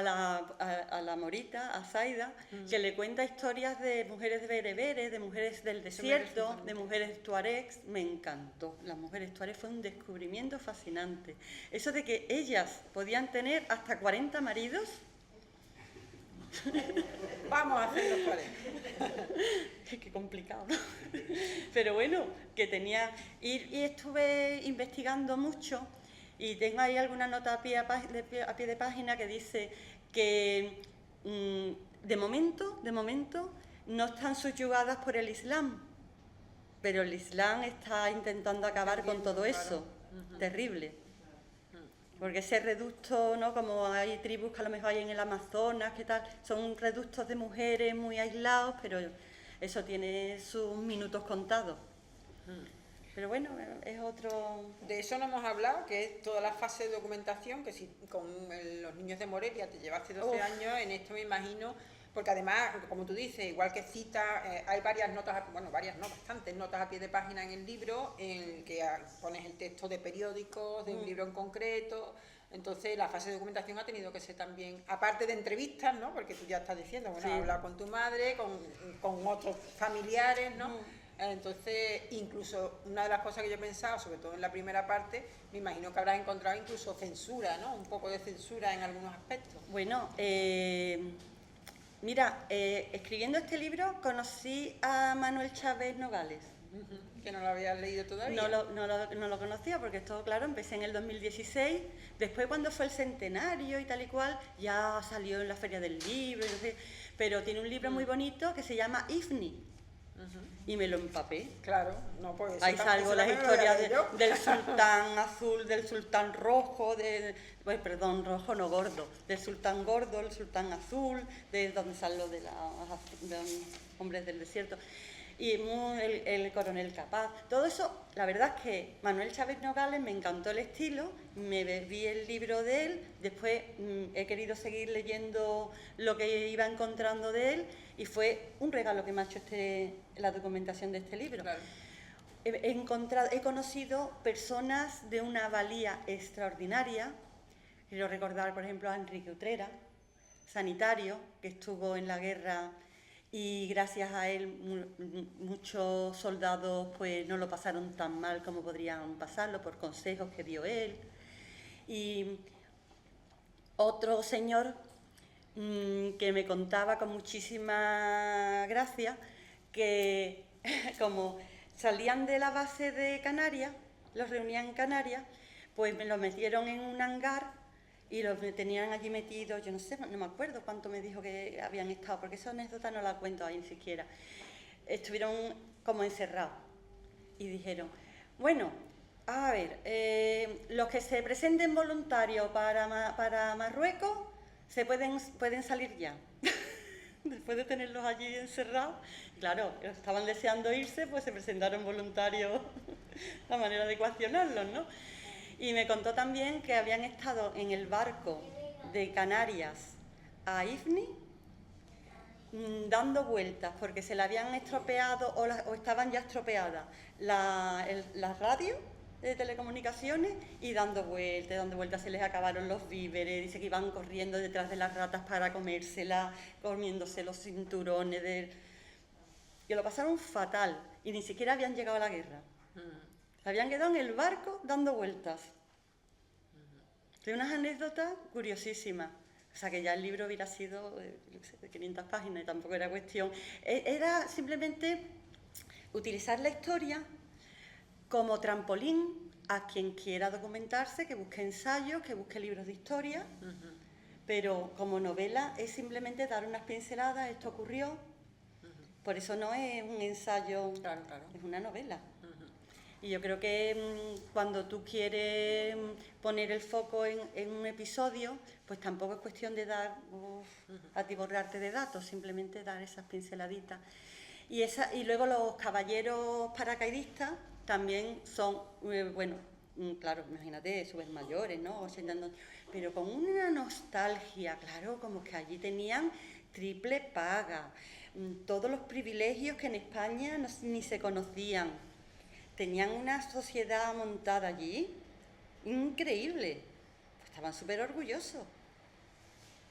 D: la Morita, a Zaida, que le cuenta historias de mujeres bereberes, de mujeres del desierto, de mujeres tuaregs. Me encantó. Las mujeres tuaregs fue un descubrimiento fascinante. Eso de que ellas podían tener hasta 40 maridos.
C: Vamos a hacer los 40.
D: Qué complicado. Pero bueno, que tenía... Y estuve investigando mucho y tengo ahí alguna nota a pie de página que dice que de momento no están subyugadas por el Islam, pero el Islam está intentando acabar con todo eso. Terrible. Porque ese reducto, ¿no? Como hay tribus que a lo mejor hay en el Amazonas, ¿qué tal? Son reductos de mujeres muy aislados, pero eso tiene sus minutos contados. Pero bueno, es otro...
C: De eso no hemos hablado, que es toda la fase de documentación, que si con los niños de Morelia te llevaste 12 años, en esto me imagino, porque además, como tú dices, igual que cita, hay varias notas, bueno, bastantes notas a pie de página en el libro, en que pones el texto de periódicos, de un libro en concreto. Entonces la fase de documentación ha tenido que ser también, aparte de entrevistas, ¿no? Porque tú ya estás diciendo, bueno,
D: Sí.
C: has hablado con tu madre, con otros familiares, ¿no? Entonces, incluso una de las cosas que yo he pensado, sobre todo en la primera parte, me imagino que habrás encontrado incluso censura, ¿no? Un poco de censura en algunos aspectos.
D: Bueno, mira, escribiendo este libro conocí a Manuel Chávez Nogales.
C: Que no lo habías leído todavía.
D: No lo conocía porque esto, claro, empecé en el 2016, después cuando fue el centenario y tal y cual, ya salió en la Feria del Libro, no sé, pero tiene un libro muy bonito que se llama Ifni. Y me lo empapé.
C: Claro, no, pues
D: ahí salgo las historias del sultán azul, del sultán rojo, rojo no gordo, del sultán gordo, el sultán azul, de donde salen los de los hombres del desierto, y el coronel Capaz. Todo eso, la verdad es que Manuel Chávez Nogales me encantó el estilo, me bebí el libro de él, después he querido seguir leyendo lo que iba encontrando de él, y fue un regalo que me ha hecho la documentación de este libro.
C: Claro.
D: He conocido personas de una valía extraordinaria. Quiero recordar, por ejemplo, a Enrique Utrera, sanitario, que estuvo en la guerra y gracias a él muchos soldados pues no lo pasaron tan mal como podrían pasarlo por consejos que dio él. Y otro señor que me contaba con muchísima gracia que como salían de la base de Canarias, los reunían en Canarias, pues me los metieron en un hangar y los tenían allí metidos, yo no sé, no me acuerdo cuánto me dijo que habían estado, porque esa anécdota no la cuento ahí ni siquiera. Estuvieron como encerrados y dijeron, bueno, a ver, los que se presenten voluntarios para Marruecos pueden salir ya. Después de tenerlos allí encerrados, claro, estaban deseando irse, pues se presentaron voluntarios, la manera de ecuacionarlos, ¿no? Y me contó también que habían estado en el barco de Canarias a Ifni dando vueltas porque se le habían estropeado o estaban ya estropeadas las radios de telecomunicaciones y dando vueltas, se les acabaron los víveres, dice que iban corriendo detrás de las ratas para comérselas, comiéndose los cinturones, que lo pasaron fatal y ni siquiera habían llegado a la guerra. Se habían quedado en el barco dando vueltas. De unas anécdotas curiosísimas. O sea, que ya el libro hubiera sido de 500 páginas y tampoco era cuestión. Era simplemente utilizar la historia como trampolín a quien quiera documentarse, que busque ensayos, que busque libros de historia, pero como novela es simplemente dar unas pinceladas, esto ocurrió, por eso no es un ensayo,
C: Claro.
D: es una novela. Y yo creo que cuando tú quieres poner el foco en un episodio, pues tampoco es cuestión de atiborrarte de datos, simplemente dar esas pinceladitas. Y luego los caballeros paracaidistas también son, claro, imagínate, súper mayores, ¿no? 80 años, pero con una nostalgia, claro, como que allí tenían triple paga, todos los privilegios que en España ni se conocían. Tenían una sociedad montada allí, increíble, pues estaban súper orgullosos.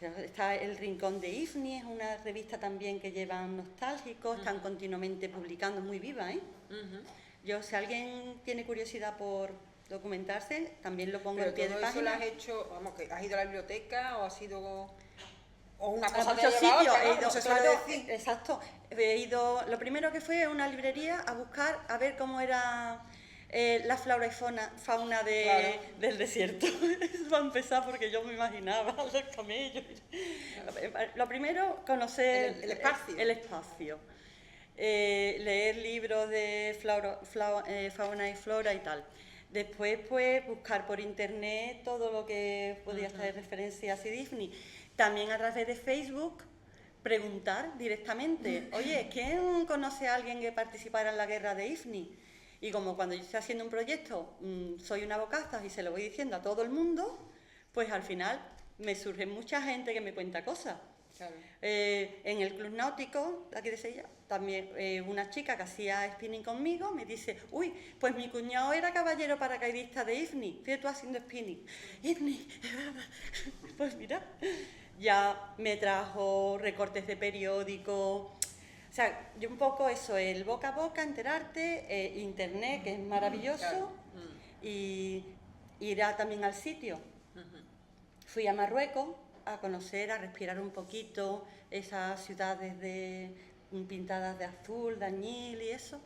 D: Está El Rincón de Ifni, es una revista también que llevan nostálgicos, están continuamente publicando, muy viva, ¿eh? Si alguien tiene curiosidad por documentarse, también lo pongo en pie de página.
C: ¿Pero todo eso lo has hecho, vamos, que has ido a la biblioteca o ha sido... o una cosa
D: A muchos
C: te ha llevado
D: sitios
C: a otra, ¿no? No se suele
D: claro,
C: decir.
D: exacto. He ido, lo primero que fue a una librería a buscar, a ver cómo era la flora y fauna del desierto. Eso va a empezar porque yo me imaginaba los camellos. Lo primero, conocer
C: el espacio.
D: El espacio. Leer libros de fauna y flora y tal. Después, pues, buscar por internet todo lo que podía estar de referencia a Sidifni. También a través de Facebook, preguntar directamente, oye, ¿quién conoce a alguien que participara en la guerra de Ifni? Y como cuando yo estoy haciendo un proyecto, soy una bocazas y se lo voy diciendo a todo el mundo, pues al final me surge mucha gente que me cuenta cosas.
C: Claro.
D: En el Club Náutico, aquí de Sevilla, también una chica que hacía spinning conmigo me dice, uy, pues mi cuñado era caballero paracaidista de Ifni, fíjate tú haciendo spinning. Ifni, pues mira, ya me trajo recortes de periódico. O sea, yo un poco eso, el boca a boca, enterarte, internet, que es maravilloso,
C: Claro.
D: y ir también al sitio. Fui a Marruecos a conocer, a respirar un poquito esas ciudades pintadas de azul, de añil y eso.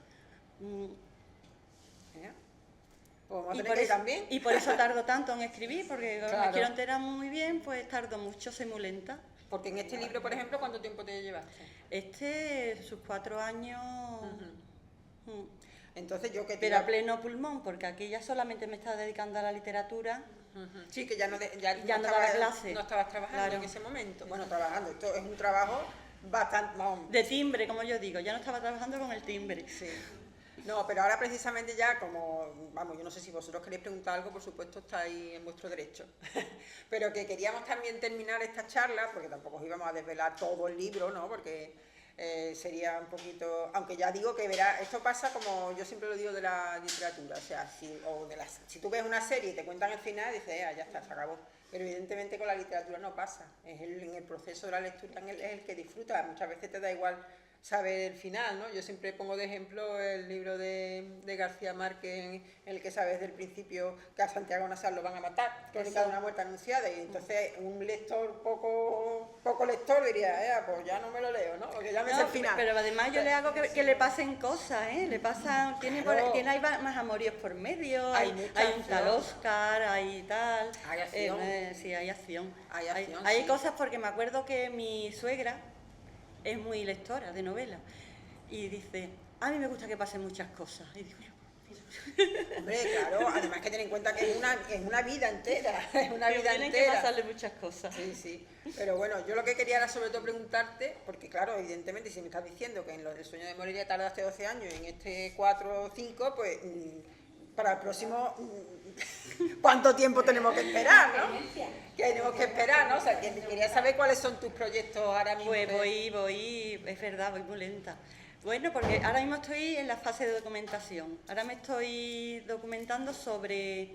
C: Pues vamos a
D: Y
C: tener
D: por,
C: que ir
D: eso,
C: también.
D: y por eso tardo tanto en escribir, porque como
C: Claro.
D: me quiero enterar muy bien, pues tardo mucho, soy muy lenta.
C: Porque en este libro, por ejemplo, ¿cuánto tiempo te llevaste?
D: Sus 4 años...
C: Ujú. Entonces yo que te
D: Pero a
C: iba-
D: pleno pulmón, porque aquí ya solamente me estaba dedicando a la literatura.
C: Ujú. Sí, que ya no,
D: Ya no daba
C: estabas-
D: clase.
C: no estabas trabajando
D: Claro.
C: en ese momento. Bueno, trabajando, esto es un trabajo bastante... vamos,
D: De timbre, como yo digo, ya no estaba trabajando con el timbre.
C: sí. No, pero ahora precisamente ya como, vamos, yo no sé si vosotros queréis preguntar algo, por supuesto estáis en vuestro derecho, pero que queríamos también terminar esta charla, porque tampoco os íbamos a desvelar todo el libro, ¿no? Porque sería un poquito, aunque ya digo que verá, esto pasa como yo siempre lo digo de la literatura, o sea, si tú ves una serie y te cuentan el final, dices, ya está, se acabó. Pero evidentemente con la literatura no pasa, en el proceso de la lectura es el que disfruta, muchas veces te da igual saber el final, ¿no? Yo siempre pongo de ejemplo el libro de García Márquez, en el que sabes desde el principio que a Santiago Nazar lo van a matar, Crónica de una muerte anunciada, y entonces un lector poco lector diría, pues ya no me lo leo, ¿no? Porque ya me sé el final.
D: Pero además yo le hago que le pasen cosas, ¿eh? Le pasan,
C: Claro.
D: hay más amoríos por medio,
C: Hay
D: hay
C: mucha
D: un tal
C: acción.
D: Oscar, hay tal.
C: Hay acción.
D: Sí, hay acción.
C: Hay acción,
D: Hay
C: sí.
D: cosas porque me acuerdo que mi suegra es muy lectora de novelas y dice, a mí me gusta que pasen muchas cosas. Y digo,
C: Hombre, claro, además que ten en cuenta que es una vida entera, es una vida
D: tienen que
C: entera.
D: pasarle muchas cosas.
C: Sí, sí. Pero bueno, yo lo que quería era sobre todo preguntarte, porque claro, evidentemente, si me estás diciendo que en lo del sueño de Morelia tardaste 12 años y en este 4 o 5, pues para el próximo, ¿cuánto tiempo tenemos que esperar, no? Que tenemos que esperar, ¿no? O sea, que quería saber cuáles son tus proyectos ahora mismo.
D: Pues voy, es verdad, voy muy lenta. Bueno, porque ahora mismo estoy en la fase de documentación. Ahora me estoy documentando sobre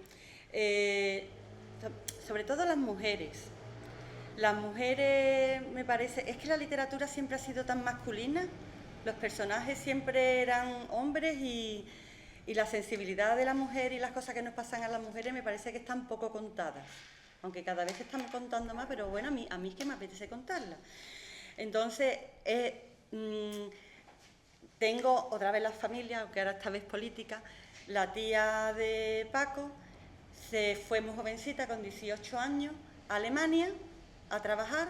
D: todo las mujeres. Las mujeres, me parece, es que la literatura siempre ha sido tan masculina, los personajes siempre eran hombres y la sensibilidad de la mujer y las cosas que nos pasan a las mujeres me parece que están poco contadas. Aunque cada vez se están contando más, pero bueno, a mí es que me apetece contarlas. Entonces, tengo otra vez la familia, aunque ahora esta vez política. La tía de Paco se fue muy jovencita, con 18 años, a Alemania a trabajar.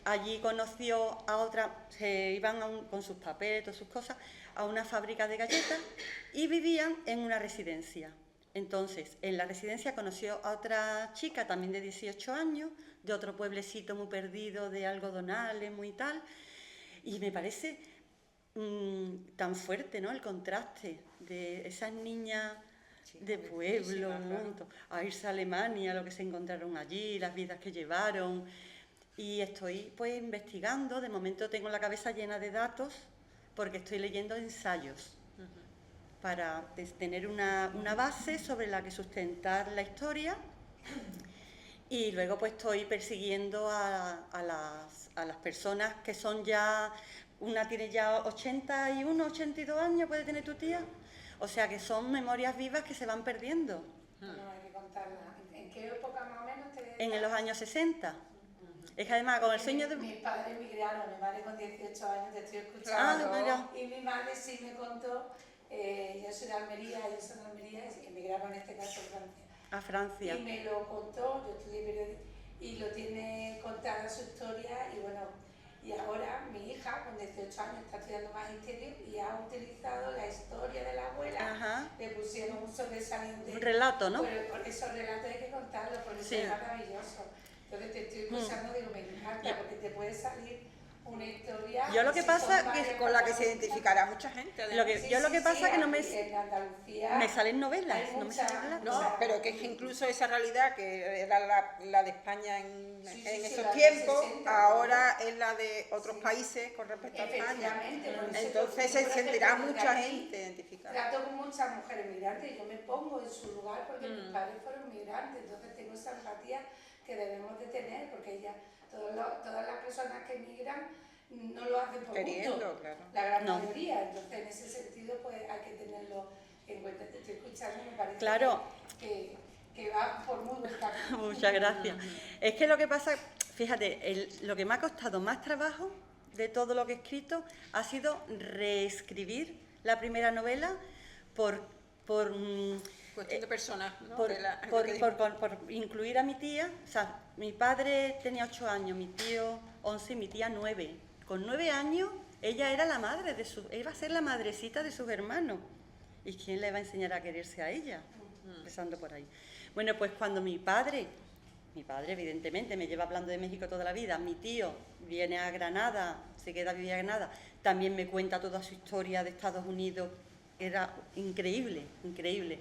D: Allí conoció a otra, se iban con sus papeles, todas sus cosas, a una fábrica de galletas y vivían en una residencia. Entonces, en la residencia conoció a otra chica también de 18 años, de otro pueblecito muy perdido, de algodonales, muy tal. Y me parece tan fuerte, ¿no?, el contraste de esas niñas de pueblo, a irse a Alemania, lo que se encontraron allí, las vidas que llevaron. Y estoy pues investigando, de momento tengo la cabeza llena de datos, porque estoy leyendo ensayos para tener una base sobre la que sustentar la historia. Y luego pues estoy persiguiendo a las personas que son ya, una tiene ya 81, 82 años, puede tener tu tía, o sea que son memorias vivas que se van perdiendo.
A: No hay que contarla. ¿En qué época más o menos te dedicas?
D: En los años 60. Es que además con el sueño de...
A: Mis padres emigraron, mi madre con 18 años, te estoy escuchando.
D: mira.
A: Y mi madre sí me contó, yo soy de Almería, ellos son de Almería, y emigraron en este caso a Francia.
D: A Francia.
A: Y me lo contó, yo estudié periodismo, y lo tiene contada su historia, y bueno, y ahora mi hija con 18 años está estudiando magisterio y ha utilizado la historia de la abuela.
D: Ajá.
A: Le pusieron sobresaliente.
D: Un relato, ¿no?
A: Porque esos relatos hay que contarlos, porque
D: Sí.
A: es maravilloso. Entonces te estoy escuchando y digo, me encanta, porque te puede salir una historia.
D: Yo lo que pasa
A: son
D: que
A: varias
C: Con la que se
A: protagonistas.
C: identificará mucha gente. además.
D: Yo lo que pasa es que no me,
A: aquí en Andalucía
D: me salen novelas,
A: hay
D: no me
A: mucha-
D: salen relatos.
C: No, pero que es que incluso esa realidad que era la de España en
A: Sí,
C: en
A: sí,
C: esos
A: la de
C: tiempos,
A: 60,
C: ahora es la de otros
A: Sí.
C: países con respecto a España.
A: Efectivamente, por eso
C: Entonces
A: yo,
C: se
A: por
C: sentirá
A: ejemplo,
C: mucha
A: aquí
C: gente identificada.
A: Trato con muchas mujeres migrantes y yo me pongo en su lugar porque mis padres fueron migrantes, entonces tengo esa empatía que debemos de tener, porque ellas, todas las personas que migran no lo hacen por
C: Queriendo,
A: gusto,
C: claro.
A: la gran
D: No.
A: mayoría, entonces en ese sentido pues hay que tenerlo en cuenta. Te estoy escuchando y me parece
D: Claro.
A: que va por muy buen camino.
D: Muchas gracias. Es que lo que pasa, fíjate, lo que me ha costado más trabajo de todo lo que he escrito ha sido reescribir la primera novela por
C: Cuestión de personas, ¿no?
D: por,
C: De la-
D: por-
C: que-
D: por incluir a mi tía. O sea, mi padre tenía 8 años, mi tío 11 y mi tía 9. Con 9 años ella era la madre iba a ser la madrecita de sus hermanos. ¿Y quién le va a enseñar a quererse a ella? Empezando por ahí. Bueno, pues cuando mi padre evidentemente me lleva hablando de México toda la vida, mi tío viene a Granada, se queda a vivir a Granada, también me cuenta toda su historia de Estados Unidos, era increíble, increíble.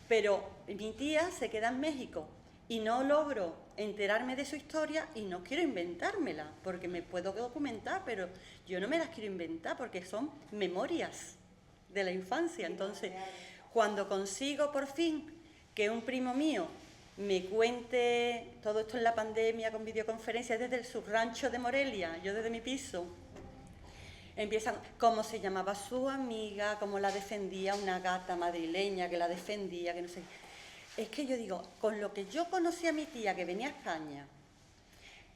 D: Pero mi tía se queda en México y no logro enterarme de su historia y no quiero inventármela, porque me puedo documentar, pero yo no me las quiero inventar porque son memorias de la infancia. Entonces, cuando consigo por fin que un primo mío me cuente todo esto en la pandemia con videoconferencias desde su rancho de Morelia, yo desde mi piso, empiezan cómo se llamaba su amiga, cómo la defendía una gata madrileña que la defendía, que no sé. Es que yo digo, con lo que yo conocí a mi tía que venía a España,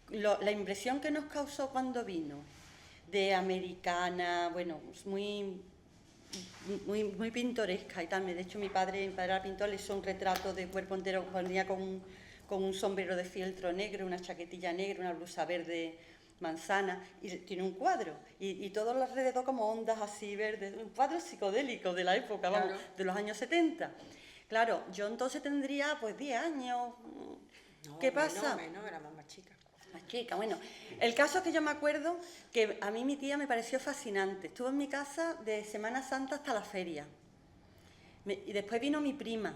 D: la impresión que nos causó cuando vino, de americana, bueno, muy pintoresca y tal. De hecho, mi padre era pintor, le hizo un retrato de cuerpo entero, venía con un sombrero de fieltro negro, una chaquetilla negra, una blusa verde manzana, y tiene un cuadro, y todo alrededor como ondas así verdes, un cuadro psicodélico de la época, vamos,
C: Claro.
D: de los años 70. Claro, yo entonces tendría pues 10 años.
C: No,
D: ¿Qué pasa?
C: Menos, era más chica.
D: Más chica, bueno. El caso es que yo me acuerdo que a mí mi tía me pareció fascinante. Estuvo en mi casa de Semana Santa hasta la feria. Y después vino mi prima,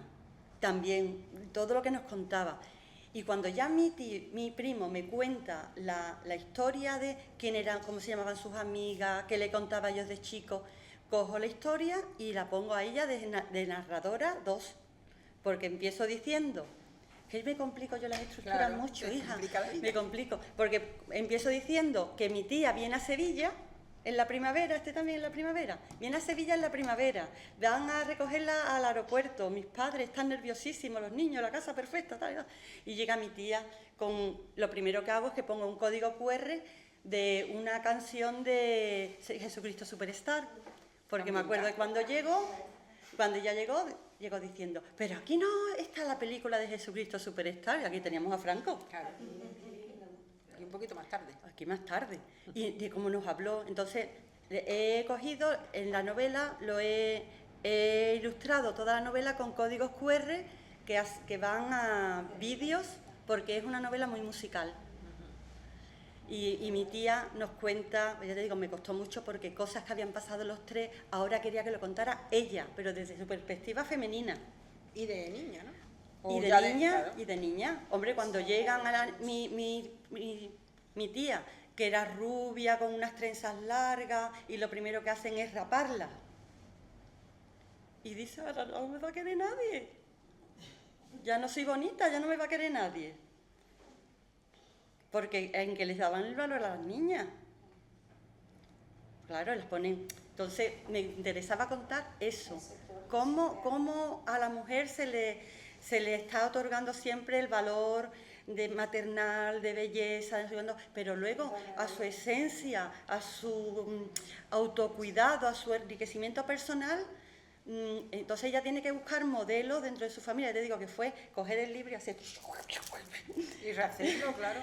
D: también, todo lo que nos contaba. Y cuando ya mi primo me cuenta la historia de quién eran, cómo se llamaban sus amigas, qué le contaba yo de chico, cojo la historia y la pongo a ella de narradora 2, porque empiezo diciendo, que me complico yo las estructuras
C: Claro,
D: mucho,
C: te
D: hija,
C: complica la vida.
D: me complico, porque empiezo diciendo que mi tía viene a Sevilla en la primavera, también en la primavera, viene a Sevilla en la primavera, van a recogerla al aeropuerto, mis padres están nerviosísimos, los niños, la casa perfecta, tal, y llega mi tía lo primero que hago es que pongo un código QR de una canción de Jesucristo Superstar, porque me acuerdo de cuando ella llegó diciendo, pero aquí no está la película de Jesucristo Superstar, y aquí teníamos a Franco.
C: Claro. Y un poquito más tarde.
D: Aquí más tarde, y de cómo nos habló. Entonces, he cogido en la novela, he ilustrado toda la novela con códigos QR que van a vídeos, porque es una novela muy musical. Y mi tía nos cuenta, ya te digo, me costó mucho porque cosas que habían pasado los tres, ahora quería que lo contara ella, pero desde su perspectiva femenina.
C: Y de niña, ¿no?
D: Y
C: O
D: de
C: ya
D: niña,
C: claro.
D: y de niña. Hombre, cuando llegan a mi tía, que era rubia, con unas trenzas largas, y lo primero que hacen es raparla. Y dice, ahora no me va a querer nadie. Ya no soy bonita, ya no me va a querer nadie. Porque en que les daban el valor a las niñas. Claro, las ponen. Entonces, me interesaba contar eso. Cómo a la mujer se le está otorgando siempre el valor de maternal, de belleza, pero luego a su esencia, a su autocuidado, a su enriquecimiento personal, entonces ella tiene que buscar modelos dentro de su familia. Te digo que fue coger el libro y hacer...
C: Y rehacerlo, claro.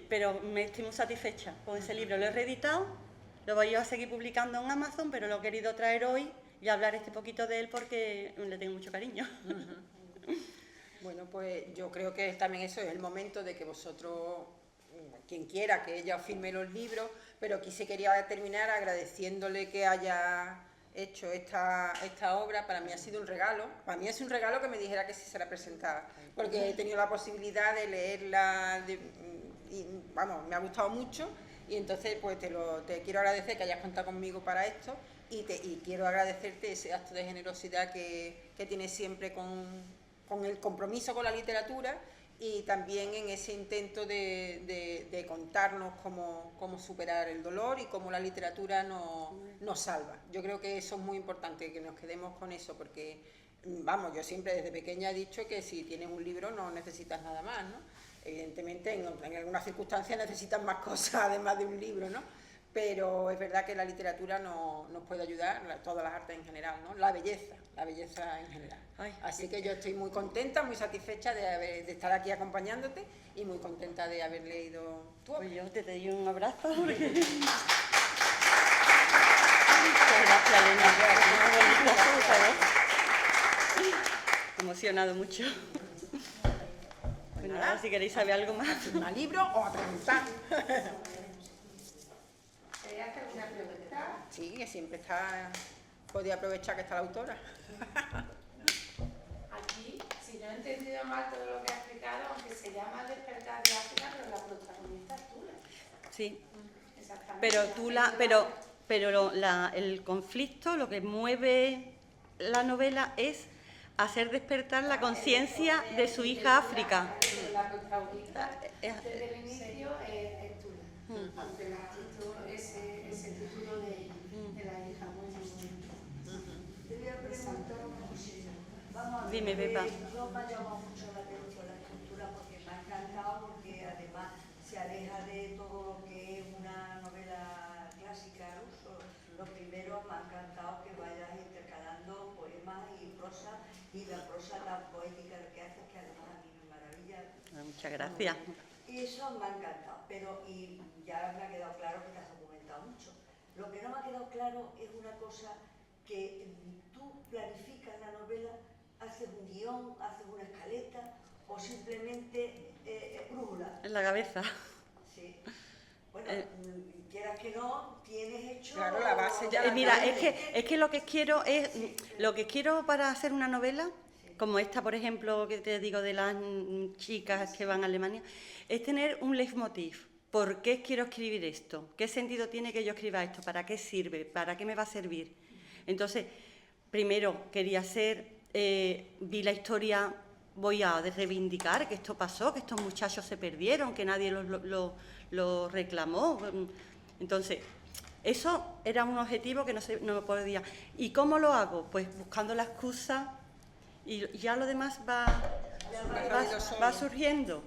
D: Pero me estoy muy satisfecha con ese libro. Lo he reeditado, lo voy a seguir publicando en Amazon, pero lo he querido traer hoy y hablar este poquito de él porque le tengo mucho cariño.
C: Bueno, pues yo creo que también eso es el momento de que vosotros, quien quiera, que ella os firme los libros, pero aquí sí quería terminar agradeciéndole que haya hecho esta obra. Para mí ha sido un regalo, para mí es un regalo que me dijera que sí se la presentaba, porque he tenido la posibilidad de leerla, y vamos, me ha gustado mucho, y entonces pues te quiero agradecer que hayas contado conmigo para esto, y quiero agradecerte ese acto de generosidad que tienes siempre con el compromiso con la literatura, y también en ese intento de contarnos cómo superar el dolor y cómo la literatura nos salva. Yo creo que eso es muy importante, que nos quedemos con eso, porque, vamos, yo siempre desde pequeña he dicho que si tienes un libro no necesitas nada más, ¿no? Evidentemente en algunas circunstancias necesitas más cosas además de un libro, ¿no? Pero es verdad que la literatura nos puede ayudar, todas las artes en general, ¿no? La belleza en general. Así que yo estoy muy contenta, muy satisfecha de estar aquí acompañándote, y muy contenta de haber leído tu obra.
D: Pues yo te doy un abrazo. Porque... Muchas gracias, Elena. He emocionado mucho. Pues nada, si queréis saber algo más.
C: ¿Un libro o a preguntar?
A: ¿Quería hacer una pregunta?
C: Sí, que siempre está... Podía aprovechar que está la autora.
A: Aquí, si no he entendido mal todo lo que has explicado, aunque se llama Despertar de África, pero la protagonista es tú.
D: Sí.
A: Exactamente.
D: Pero el conflicto, lo que mueve la novela es hacer despertar la conciencia de su hija África.
A: La protagonista desde el inicio es tú. Aunque ese título de la hija, muy bien.
E: Te voy a preguntar una cosilla. Vamos a ver,
D: Dime, Pepa.
E: yo me ha llamado mucho la atención la escritura porque me ha encantado, porque además se aleja de todo lo que es una novela clásica al uso. Lo primero, me ha encantado que vayas intercalando poemas y prosa, y la prosa tan poética que haces, que además a mí me maravilla.
D: Muchas gracias.
E: Y eso me ha encantado, y ya me ha quedado claro que te has documentado mucho. Lo que no me ha quedado claro es una cosa, que tú planificas la novela, haces un guión, haces una escaleta, o simplemente brújula.
D: En la cabeza.
E: Sí. Bueno, quieras que no, tienes hecho...
C: Claro, la base ya la
D: Mira,
C: tienes.
D: es que lo que quiero para hacer una novela, como esta, por ejemplo, que te digo de las chicas que van a Alemania, es tener un leitmotiv. ¿Por qué quiero escribir esto? ¿Qué sentido tiene que yo escriba esto? ¿Para qué sirve? ¿Para qué me va a servir? Entonces, primero quería vi la historia, voy a reivindicar que esto pasó, que estos muchachos se perdieron, que nadie lo reclamó. Entonces, eso era un objetivo que no me podía. ¿Y cómo lo hago? Pues buscando la excusa, y ya lo demás va surgiendo,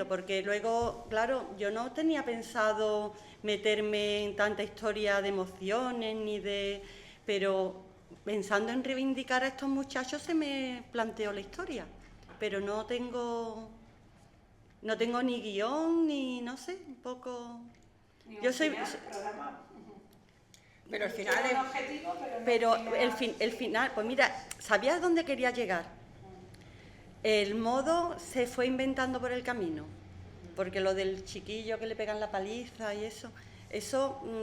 D: porque luego, claro, yo no tenía pensado meterme en tanta historia de emociones, pero pensando en reivindicar a estos muchachos se me planteó la historia, pero no tengo ni guión, ni no sé, un poco... Yo soy...
C: Pero al final es...
A: objetivo,
D: Pero el final, pues mira, ¿sabías dónde quería llegar? El modo se fue inventando por el camino, porque lo del chiquillo que le pegan la paliza y eso,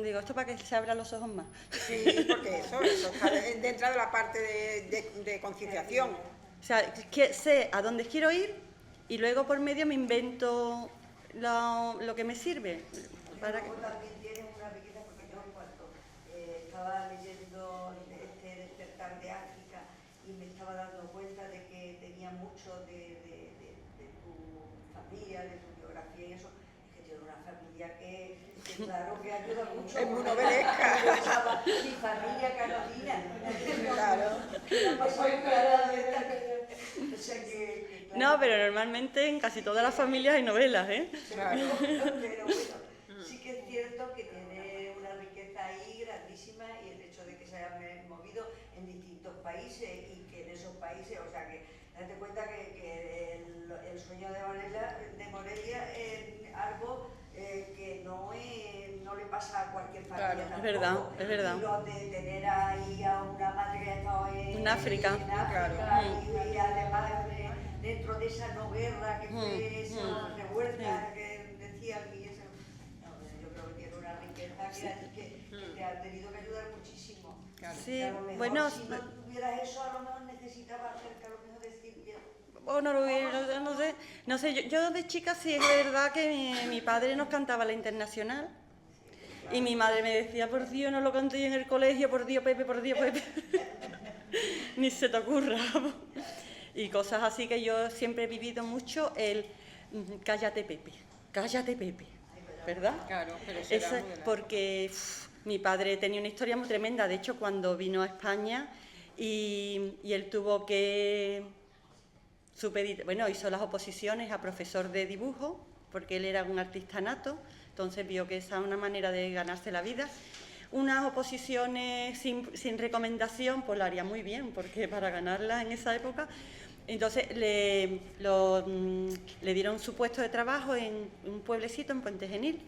D: digo, esto para que se abran los ojos más.
C: Sí, porque eso está dentro de la parte de concienciación.
D: O sea, que sé a dónde quiero ir y luego por medio me invento lo que me sirve. Para que...
E: Luego también tienes una riqueza, porque yo cuando estaba leyendo este Despertar de África, y me estaba dando cuenta de que tenía mucho de tu familia, de tu biografía y eso, es que tiene una familia que claro que ayuda mucho.
C: Es muy novelesca.
E: Mi familia Carolina.
C: Claro.
E: O sea que, claro.
D: No, pero normalmente en casi todas las familias hay novelas, ¿eh?
C: Claro.
E: Pero bueno, sí que es cierto que tiene una riqueza ahí grandísima, y el hecho de que se haya movido en distintos países, y que en esos países, o sea que date cuenta que el sueño de Morelia es algo que no le pasa a cualquier familia
C: Claro,
E: tampoco.
D: es verdad, es verdad.
E: Y lo de tener ahí a una madre que ha estado
D: En África.
C: Claro.
E: y además dentro de esa no guerra que fue esa revuelta que decían y eso. No, yo creo que tiene una riqueza que te ha tenido que ayudar muchísimo.
C: Claro.
D: Sí,
E: Que a lo mejor,
D: bueno,
E: si no tuvieras eso, a lo mejor necesitabas acerca, a lo mejor decir bien.
D: o no lo hubiera, no sé, yo de chica sí es verdad que mi padre nos cantaba la Internacional y mi madre me decía, por Dios, no lo canté en el colegio, por Dios, Pepe, ni se te ocurra. Y cosas así que yo siempre he vivido mucho, el cállate, Pepe, ¿verdad?
C: Claro, pero será
D: Eso,
C: muy grande.
D: porque mi padre tenía una historia muy tremenda, de hecho cuando vino a España y él tuvo que supeditar, bueno, hizo las oposiciones a profesor de dibujo, porque él era un artista nato, entonces vio que esa es una manera de ganarse la vida. Unas oposiciones sin recomendación, pues lo haría muy bien, porque para ganarlas en esa época, entonces le dieron su puesto de trabajo en un pueblecito, en Puente Genil,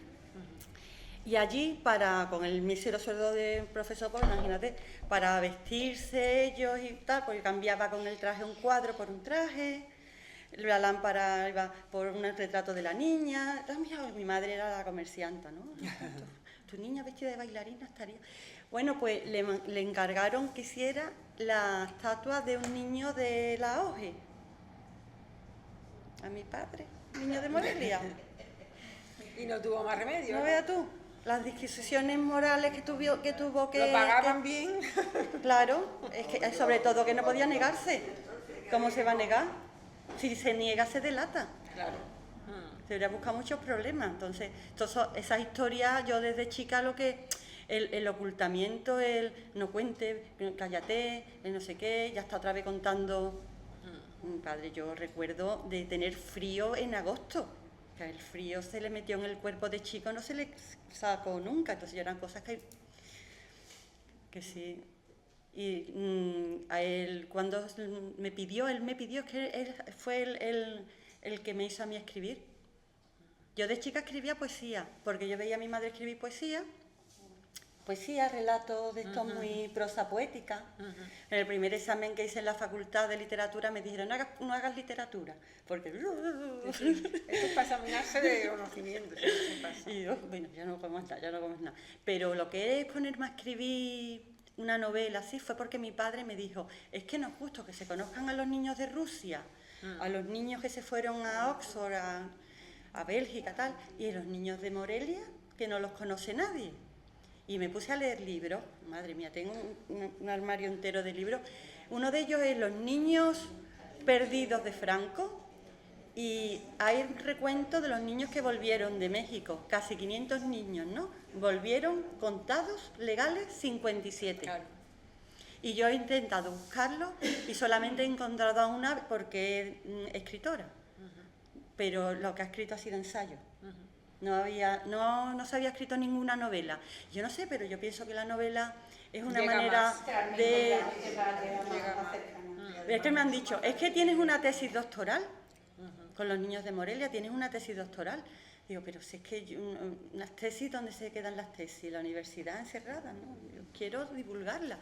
D: y allí, con el mísero sueldo de profesor, pues imagínate, para vestirse ellos y tal, porque cambiaba con el traje un cuadro por un traje, la lámpara iba por un retrato de la niña. También, mi madre era la comercianta, ¿no? Tu niña vestida de bailarina estaría... Bueno, pues le encargaron que hiciera la estatua de un niño de la OGE. A mi padre, niño de Morelia.
C: Y no tuvo más remedio.
D: No veas tú, las disquisiciones morales que tuvo que...
C: Lo pagaban bien.
D: Claro, es que sobre todo que no podía negarse. ¿Cómo se va a negar? Si se niega, se delata.
C: Claro.
D: Se hubiera buscado muchos problemas. Entonces, esas historias, yo desde chica lo que... El ocultamiento, el no cuente, cállate, el no sé qué, ya está otra vez contando... Mi padre, yo recuerdo de tener frío en agosto. El frío se le metió en el cuerpo de chico, no se le sacó nunca. Entonces eran cosas que sí. Y a él, cuando él me pidió, es que él fue el que me hizo a mí escribir. Yo de chica escribía poesía, porque yo veía a mi madre escribir poesía, relatos de estos muy prosa poética. En el primer examen que hice en la Facultad de Literatura me dijeron, no hagas literatura, porque...
C: Esto es para examinarse de conocimiento. Sí, pasa.
D: Y yo, bueno, ya no comes nada. Pero lo que es ponerme a escribir una novela así fue porque mi padre me dijo, es que no es justo que se conozcan a los niños de Rusia, a los niños que se fueron a Oxford, a Bélgica, tal, y a los niños de Morelia, que no los conoce nadie. Y me puse a leer libros, madre mía, tengo un armario entero de libros. Uno de ellos es Los niños perdidos de Franco, y hay un recuento de los niños que volvieron de México, casi 500 niños, ¿no? Volvieron contados, legales, 57.
C: Claro.
D: Y yo he intentado buscarlo y solamente he encontrado a una porque es escritora, pero lo que ha escrito ha sido ensayo. No se había escrito ninguna novela. Yo no sé, pero yo pienso que la novela es una
C: Llega
D: manera
C: más.
D: de...
C: Llega más.
D: Es que me han dicho, es que tienes una tesis doctoral con los niños de Morelia, tienes una tesis doctoral. Digo, pero si es que unas tesis, ¿dónde se quedan las tesis? La universidad encerrada, ¿no? Yo quiero divulgarla.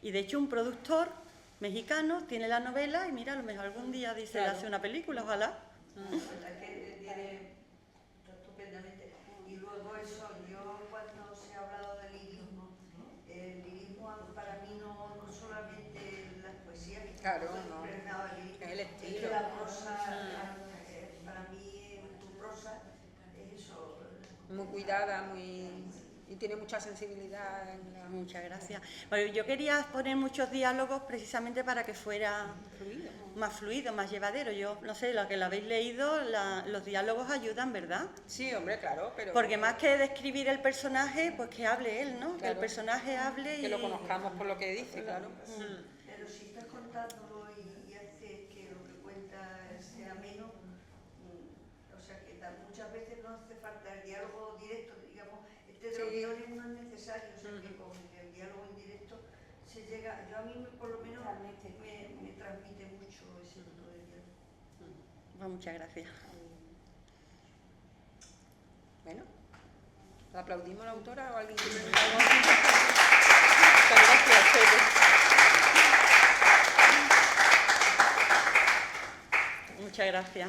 D: Y de hecho un productor mexicano tiene la novela y mira, a lo mejor algún día dice, hace una película, ojalá.
E: Estupendamente. Y luego eso, yo cuando se ha hablado del lirismo, el lirismo para mí no solamente las poesías,
C: Claro,
E: no.
C: Es el estilo.
E: Es la prosa, para mí tu prosa es eso.
C: Muy cuidada, y tiene mucha sensibilidad.
D: Muchas gracias. Bueno, yo quería poner muchos diálogos precisamente para que fuera más fluido, más llevadero. Yo no sé, lo que lo habéis leído, los diálogos ayudan, ¿verdad?
C: Sí, hombre, claro, pero...
D: Porque más que describir el personaje, pues que hable él, ¿no?
C: Claro.
D: Que el personaje hable y...
C: Que lo conozcamos por lo que dice, claro.
E: Pero si estás contándolo y haces que lo que cuenta sea ameno, o sea que muchas veces no hace falta el diálogo directo, digamos, de los guiones no es necesario, o sea que con el diálogo indirecto se llega, yo a mí por lo menos me transmite mucho ese tipo de diálogo.
D: Pues muchas gracias.
C: Bueno. ¿La aplaudimos a la autora o alguien que me
D: Muchas gracias, Pepe. Muchas gracias.